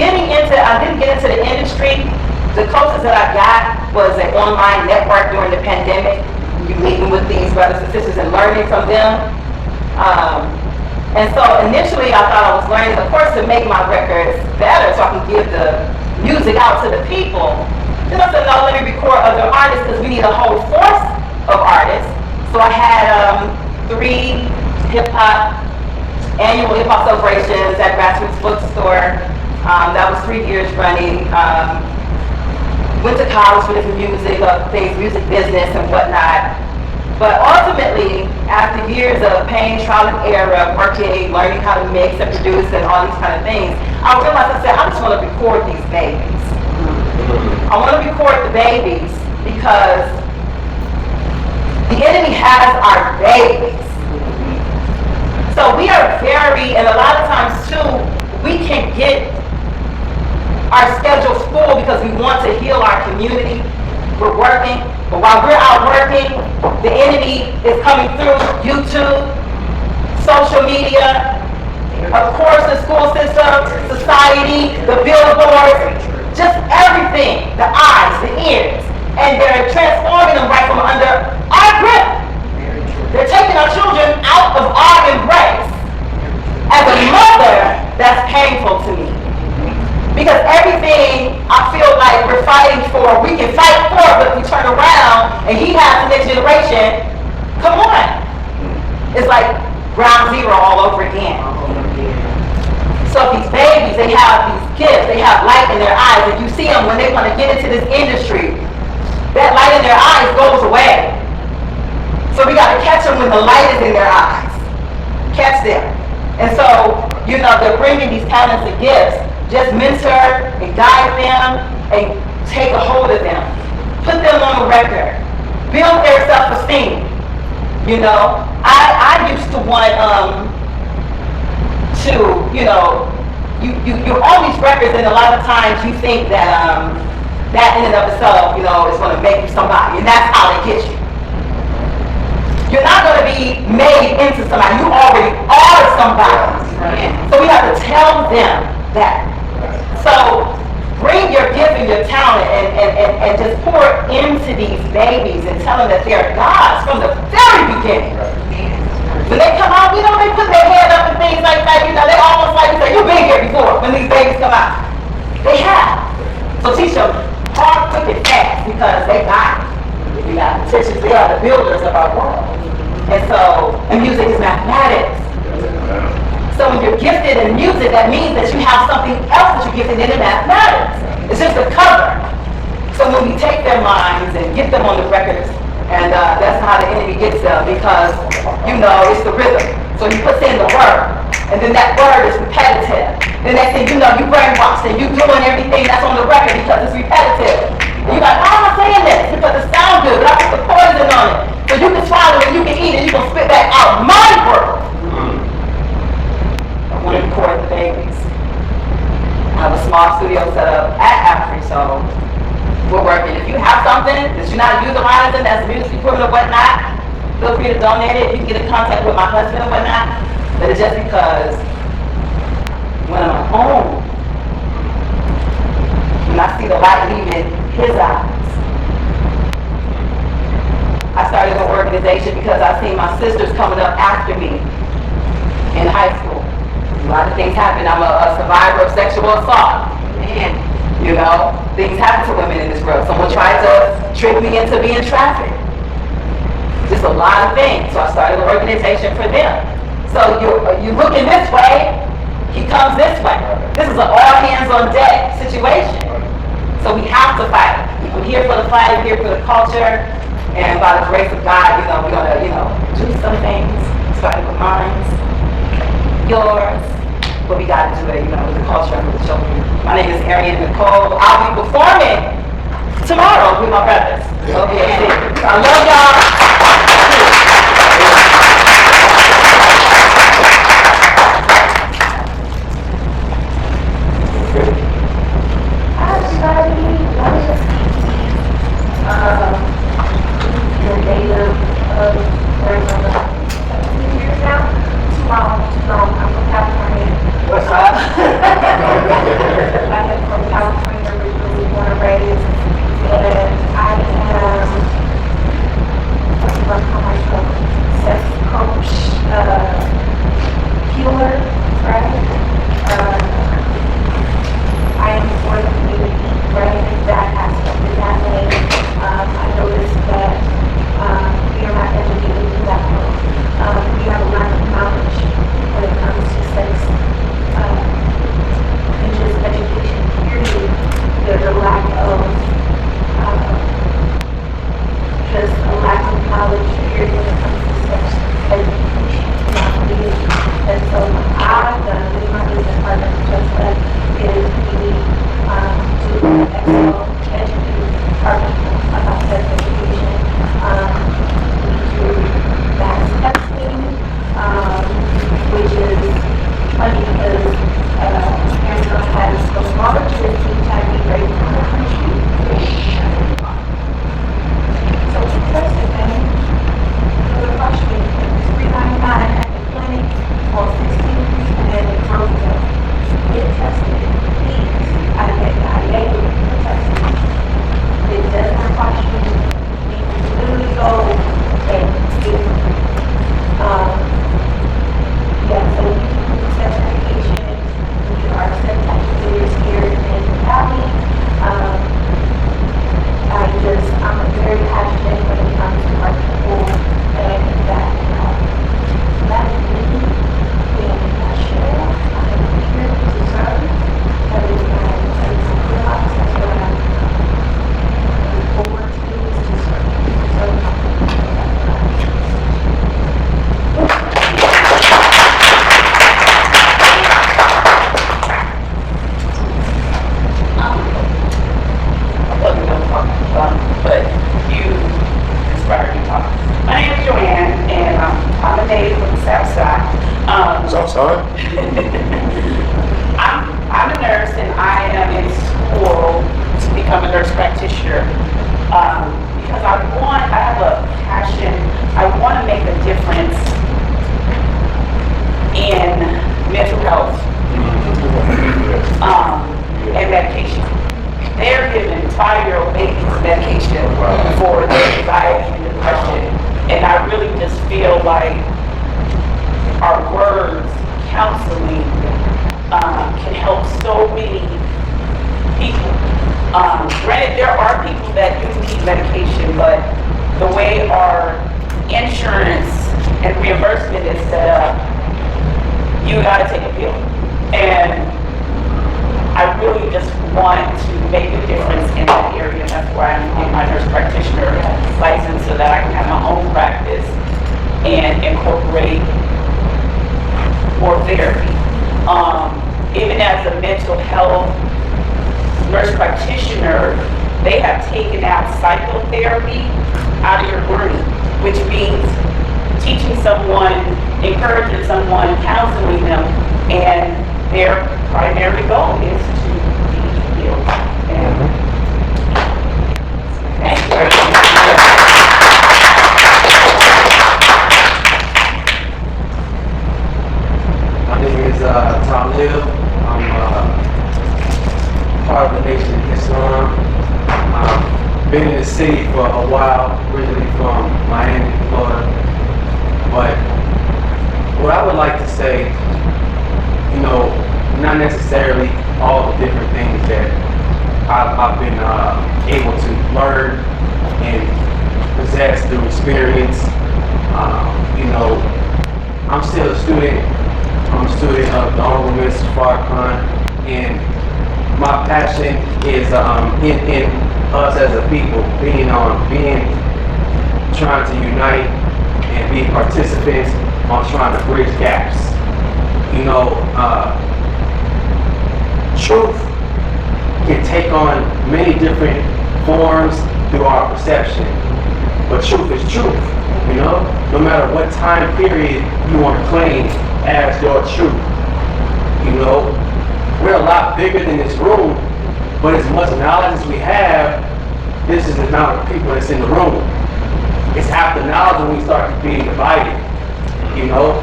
I didn't get into the industry. The closest that I got was an online network during the pandemic. You meeting with these brothers and sisters and learning from them. And so initially I thought I was learning, of course, to make my records better so I can give the music out to the people. Then I said, no, let me record other artists because we need a whole force of artists. So I had 3 annual hip-hop celebrations at Grassroots Bookstore. That was 3 years running. Went to college for different music business and whatnot. But ultimately, after years of pain, trial and error, working, learning how to mix and produce and all these kind of things, I realized, I said, I just want to record these babies. I want to record the babies because the enemy has our babies. So we are and a lot of times too, we can get our schedules full because we want to heal our community. We're working, but while we're out working, the enemy is coming through YouTube, social media, of course the school system, society, the billboards, just everything, the eyes, the ears, and they're transforming them right from under our grip. They're taking our children out of our embrace. As a mother, that's painful to me. Because everything I feel like we're fighting for, we can fight for, but we turn around and he has the next generation, come on. It's like ground zero all over again. So these babies, they have these gifts, they have light in their eyes, and you see them when they want to get into this industry, that light in their eyes goes away. So we gotta catch them when the light is in their eyes. Catch them. And so, you know, they're bringing these talents and gifts. Just mentor and guide them and take a hold of them. Put them on the record. Build their self-esteem. You know, I used to want to, you know, you're on these records, and a lot of times you think that that in and of itself, you know, is going to make you somebody, and that's how they get you. You're not going to be made into somebody. You already are somebody. So we have to tell them that. So bring your gift and your talent and just pour into these babies and tell them that they're gods from the very beginning. When they come out, you know, they put their head up and things like that. You know, they almost like you say, you've been here before when these babies come out. They have. So teach them hard, quick, and fast because they got it. You got teachers, they are the builders of our world. And so, and music is mathematics. So when you're gifted in music, that means that you have something else that you're gifted in mathematics. It's just a cover. So when we take their minds and get them on the records, and that's how the enemy gets them because, you know, it's the rhythm. So he puts in the word, and then that word is repetitive. Then they say, you know, you brainwashed and you doing everything that's on the record because it's repetitive. And you're like, why am I saying this? Because it sounds good, but I put the poison on it. So you can swallow it, you can eat it, you can spit that out my word. I want to record the babies. I have a small studio set up at Afri, so we're working. If you have something that you're not utilizing as music equipment or whatnot, feel free to donate it. You can get in contact with my husband or whatnot. But it's just because when I'm home, when I see the light leaving his eyes, I started an organization because I seen my sisters coming up after me in high school. A lot of things happen. I'm a survivor of sexual assault. And, you know, things happen to women in this world. Someone tried to trick me into being trafficked. Just a lot of things. So I started an organization for them. So you're looking this way, he comes this way. This is an all hands on deck situation. So we have to fight. We're here for the fight, we're here for the culture. And by the grace of God, you know, we're gonna, you know, do some things, starting with mine, yours, but we gotta do it, you know, with the culture and with the children. My name is Arian Nicole. I'll be performing tomorrow with my brothers. Okay, I love y'all. become a nurse practitioner. Because I have a passion, I want to make a difference in mental health and medication. They're giving 5-year-old babies medication for their anxiety and depression. And I really just feel like our words, counseling, can help so many people. Granted, there are people that do need medication, but the way our insurance and reimbursement is set up, you gotta take a pill. And I really just want to make a difference in that area. That's why I'm getting my nurse practitioner license so that I can have my own practice and incorporate more therapy. Even as a mental health nurse practitioner, they have taken out psychotherapy out of your brain, which means teaching someone, encouraging someone, counseling them, and their primary goal is to be healed. Thank you. My name is Tom Lill. I'm part of the Nation of Islam. Been in the city for a while, originally from Miami, Florida. But what I would like to say, you know, not necessarily all the different things that I've been able to learn and possess through experience. You know, I'm still a student. I'm a student of the Honorable Mr. Farrakhan, and my passion is in us as a people, trying to unite and be participants on trying to bridge gaps. You know, truth can take on many different forms through our perception, but truth is truth. You know, no matter what time period you want to claim as your truth. You know, we're a lot bigger than this room, but as much knowledge as we have, this is the amount of people that's in the room. It's after knowledge when we start being divided. You know,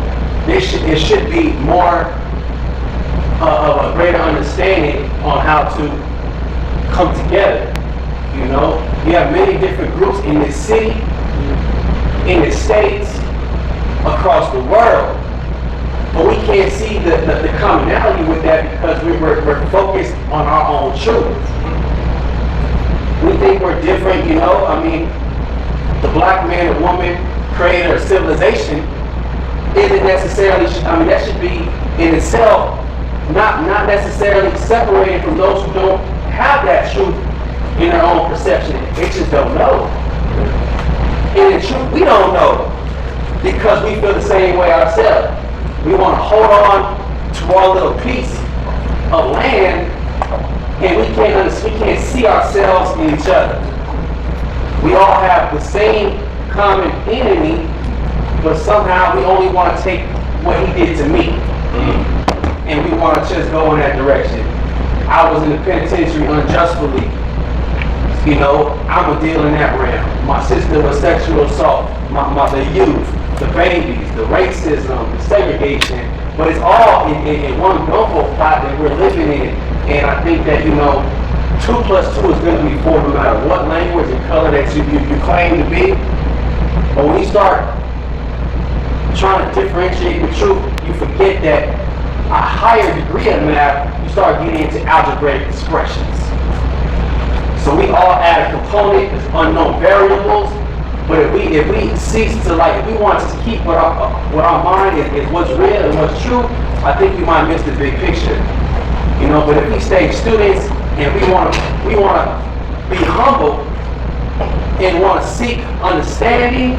it should be more of a greater understanding on how to come together. You know, you have many different groups in this city, in the states, across the world. But we can't see the commonality with that because we're focused on our own truth. We think we're different, you know. I mean, the black man and woman creator of civilization isn't necessarily, I mean, that should be in itself not necessarily separated from those who don't have that truth in their own perception. They just don't know. And in truth, we don't know because we feel the same way ourselves. We want to hold on to our little piece of land, and we can't see ourselves in each other. We all have the same common enemy, but somehow we only want to take what he did to me, and we want to just go in that direction. I was in the penitentiary unjustly. You know, I'm a deal in that realm. My sister was sexual assault. The youth, the babies, the racism, the segregation, but it's all in one gumbo pot that we're living in. And I think that, you know, 2 + 2 is going to be 4 no matter what language and color that you claim to be. But when you start trying to differentiate the truth, you forget that a higher degree of math, you start getting into algebraic expressions. So we all add a component, there's unknown variables. But if we cease to, like, if we want to keep what our mind is what's real and what's true, I think we might miss the big picture. You know, but if we stay students and we want to be humble and want to seek understanding,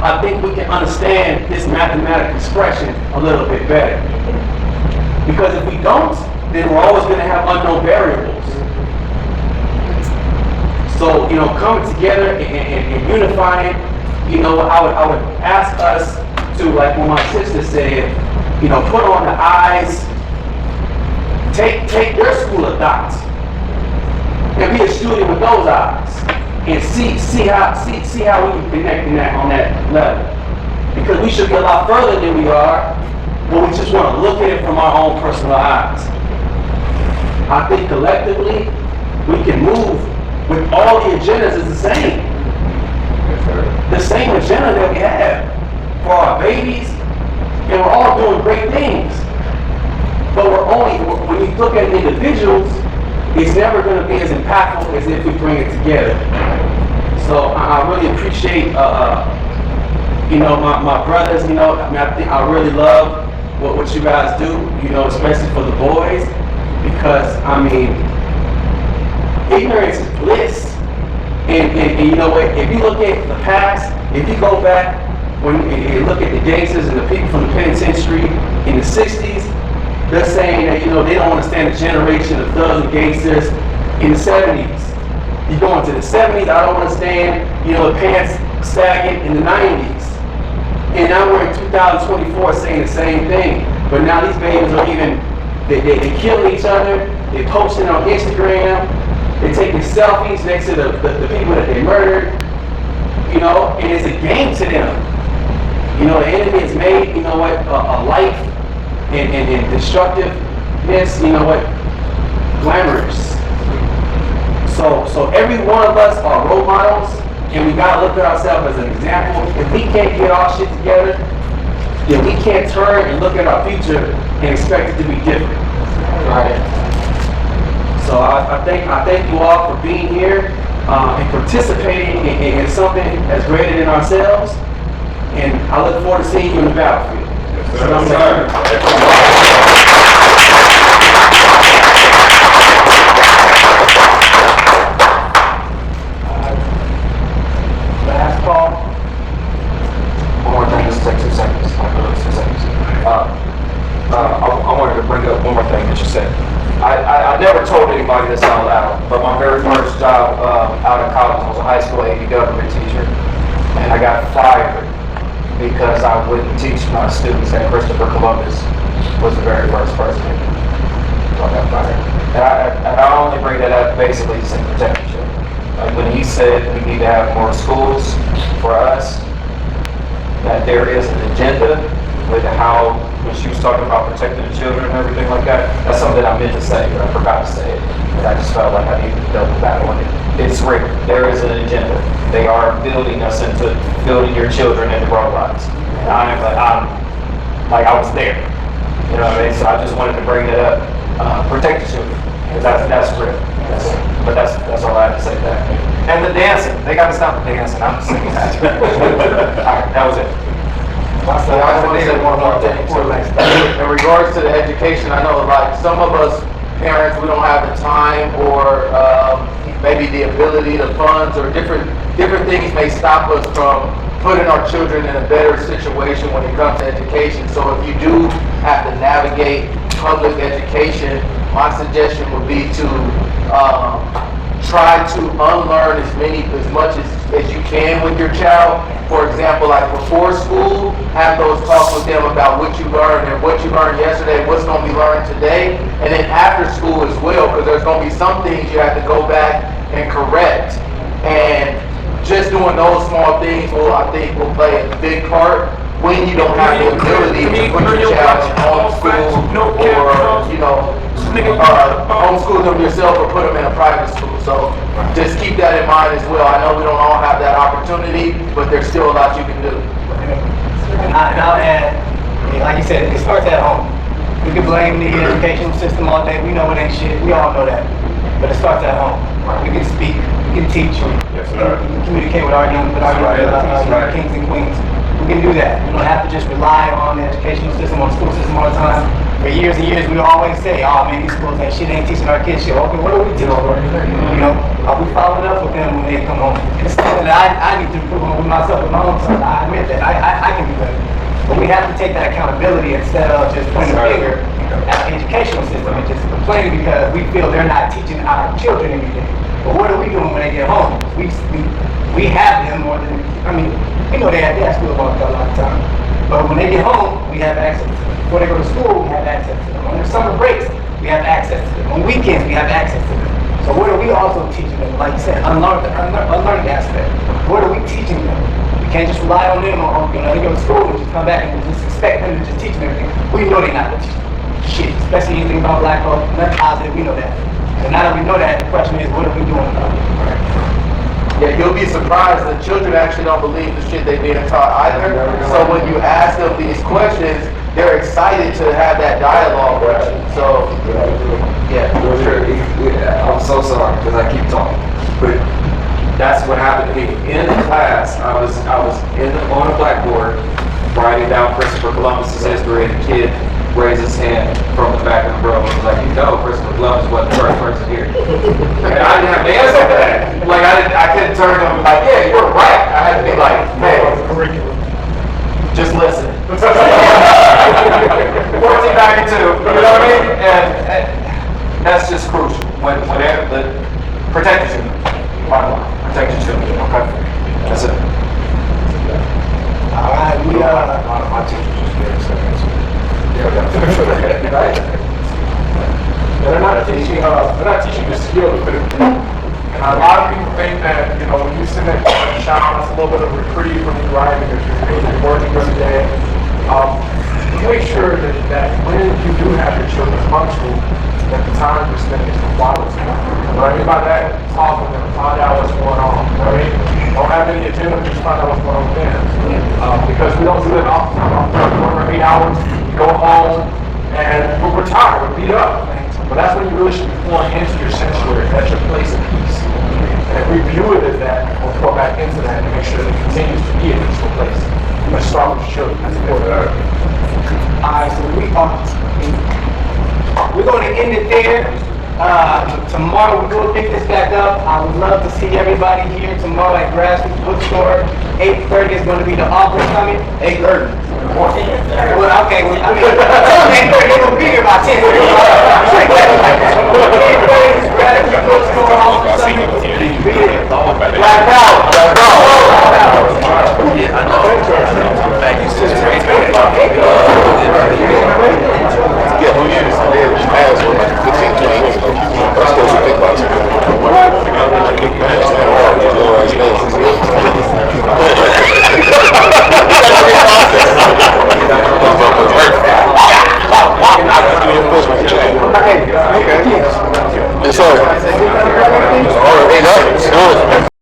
I think we can understand this mathematical expression a little bit better. Because if we don't, then we're always going to have unknown variables. So, you know, coming together and unifying, you know, I would ask us to, like what my sister said, you know, put on the eyes, take your school of thought and be a student with those eyes, and see how we can connect in that on that level. Because we should be a lot further than we are, but we just want to look at it from our own personal eyes. I think collectively we can move with all the agendas is the same. The same agenda that we have for our babies, and we're all doing great things. But we're only, when you look at individuals, it's never going to be as impactful as if we bring it together. So I really appreciate, you know, my brothers. You know, I mean, I really love what you guys do. You know, especially for the boys, because I mean, ignorance is bliss. And you know what? If you look at the past, if you go back when you look at the gangsters and the people from the penitentiary in the '60s, they're saying that, you know, they don't understand the generation of thugs and gangsters in the '70s. You go into the '70s, I don't understand, you know, the pants sagging in the '90s. And now we're in 2024 saying the same thing. But now these babies are even, they killing each other, they posting on Instagram, they're taking selfies next to the people that they murdered, you know, and it's a game to them. You know, the enemy has made, you know what, a life and destructiveness, you know what, glamorous. So every one of us are role models, and we gotta look at ourselves as an example. If we can't get our shit together, then we can't turn and look at our future and expect it to be different. Right? So I thank you all for being here and participating in something that's greater than ourselves. And I look forward to seeing you in the battlefield. Last call. One more thing, just take 2 seconds. I wanted to bring up one more thing that you said. I never told anybody this out loud, but my very first job out of college was a high school AV government teacher, and I got fired because I wouldn't teach my students that Christopher Columbus was the very first president. So I got fired. And I only bring that up basically to protect the children. Like when he said we need to have more schools for us, that there is an agenda with how, when she was talking about protecting the children and everything like that, that's something I meant to say, but I forgot to say it. And I just felt like I needed to double back on it. It's real. There is an agenda. They are building us into building your children into robots. And I was there. You know what I mean? So I just wanted to bring that up. Protect the children. Because that's real. That's all I have to say to that. And the dancing. They got to stop the dancing. I'm just saying that. Alright, that was it. In regards to the education, I know like some of us parents, we don't have the time or maybe the ability, the funds, or different things may stop us from putting our children in a better situation when it comes to education. So if you do have to navigate public education, my suggestion would be to try to unlearn as much as you can with your child. For example, like before school, have those talks with them about what you learned and what you learned yesterday, what's going to be learned today, and then after school as well, because there's going to be some things you have to go back and correct. And just doing those small things I think will play a big part when you don't have the ability to put your child in homeschool or, you know, homeschool them yourself or put them in a private school. So just keep that in mind as well. I know we don't all have that opportunity, but there's still a lot you can do. And I'll add, like you said, it starts at home. We can blame the educational system all day. We know it ain't shit. We all know that. But it starts at home. We can speak. We can teach. We can communicate with our young kings and queens. We can do that. We don't have to just rely on the educational system or the school system all the time. For years and years, we always say, oh man, these schools ain't shit, ain't teaching our kids shit. Okay, what are we teaching? You know, are we following up with them when they come home? It's something that I need to improve on with myself, with my own son. I admit that. I can do better. But we have to take that accountability instead of just pointing a finger at the educational system and just complaining because we feel they're not teaching our children anything. But what are we doing when they get home? We have them more than, we know they have school all the time. But when they get home, we have access to them. Before they go to school, we have access to them. On their summer breaks, we have access to them. On weekends, we have access to them. So what are we also teaching them? Like you said, unlearning aspect. What are we teaching them? We can't just rely on them or, you know, they go to school and just come back and just expect them to just teach them everything. We know they're not going to teach them shit, especially anything about black folk, nothing positive, we know that. And now that we know that, the question is, what are we doing about it? Yeah, you'll be surprised that children actually don't believe the shit they're being taught either. So when you ask them these questions, they're excited to have that dialogue with you. So, yeah. I'm so sorry because I keep talking, but that's what happened to me in the class. I was on a blackboard writing down Christopher Columbus's history, and a kid raised his hand from the back of the room. He was like, you know, Christopher Columbus wasn't the first person here. And I didn't have the answer for that. Like I couldn't turn to him and be like, yeah, you're right. I had to be like, hey, just listen. 1492, you know what I mean? And that's just crucial. Whenever protect your children. Bottom line, protect your children. Okay, that's it. All right, we My teachers just very serious. They're not teaching the skill, but and a lot of people think that, you know, when you send that child, it's a little bit of reprieve from you, right? Because you're working every day. Make sure that when you do have your children functional, that the time you're spending is quality. Right? By that, talk with them, find out what's going on. Right? Don't have any agenda, just find out what's going on with them. Because we don't do that often. We work for 8 hours, go home, and we're tired, we're beat up. But that's when you really should be pouring into your sanctuary. That's your place of peace. And if we view it as that, we'll pour back into that and make sure that it continues to be a peaceful place. Let's start with children. That's important. Alright, so we're going to end it there. Tomorrow we will pick this back up. I would love to see everybody here tomorrow at Grassroots Bookstore. 8:30 is going to be the author summit. 8:30. Well, okay. Well, I mean, 8:30 will be here by 10. 8:30 is Grassroots Bookstore author summit. Be there. Black Power.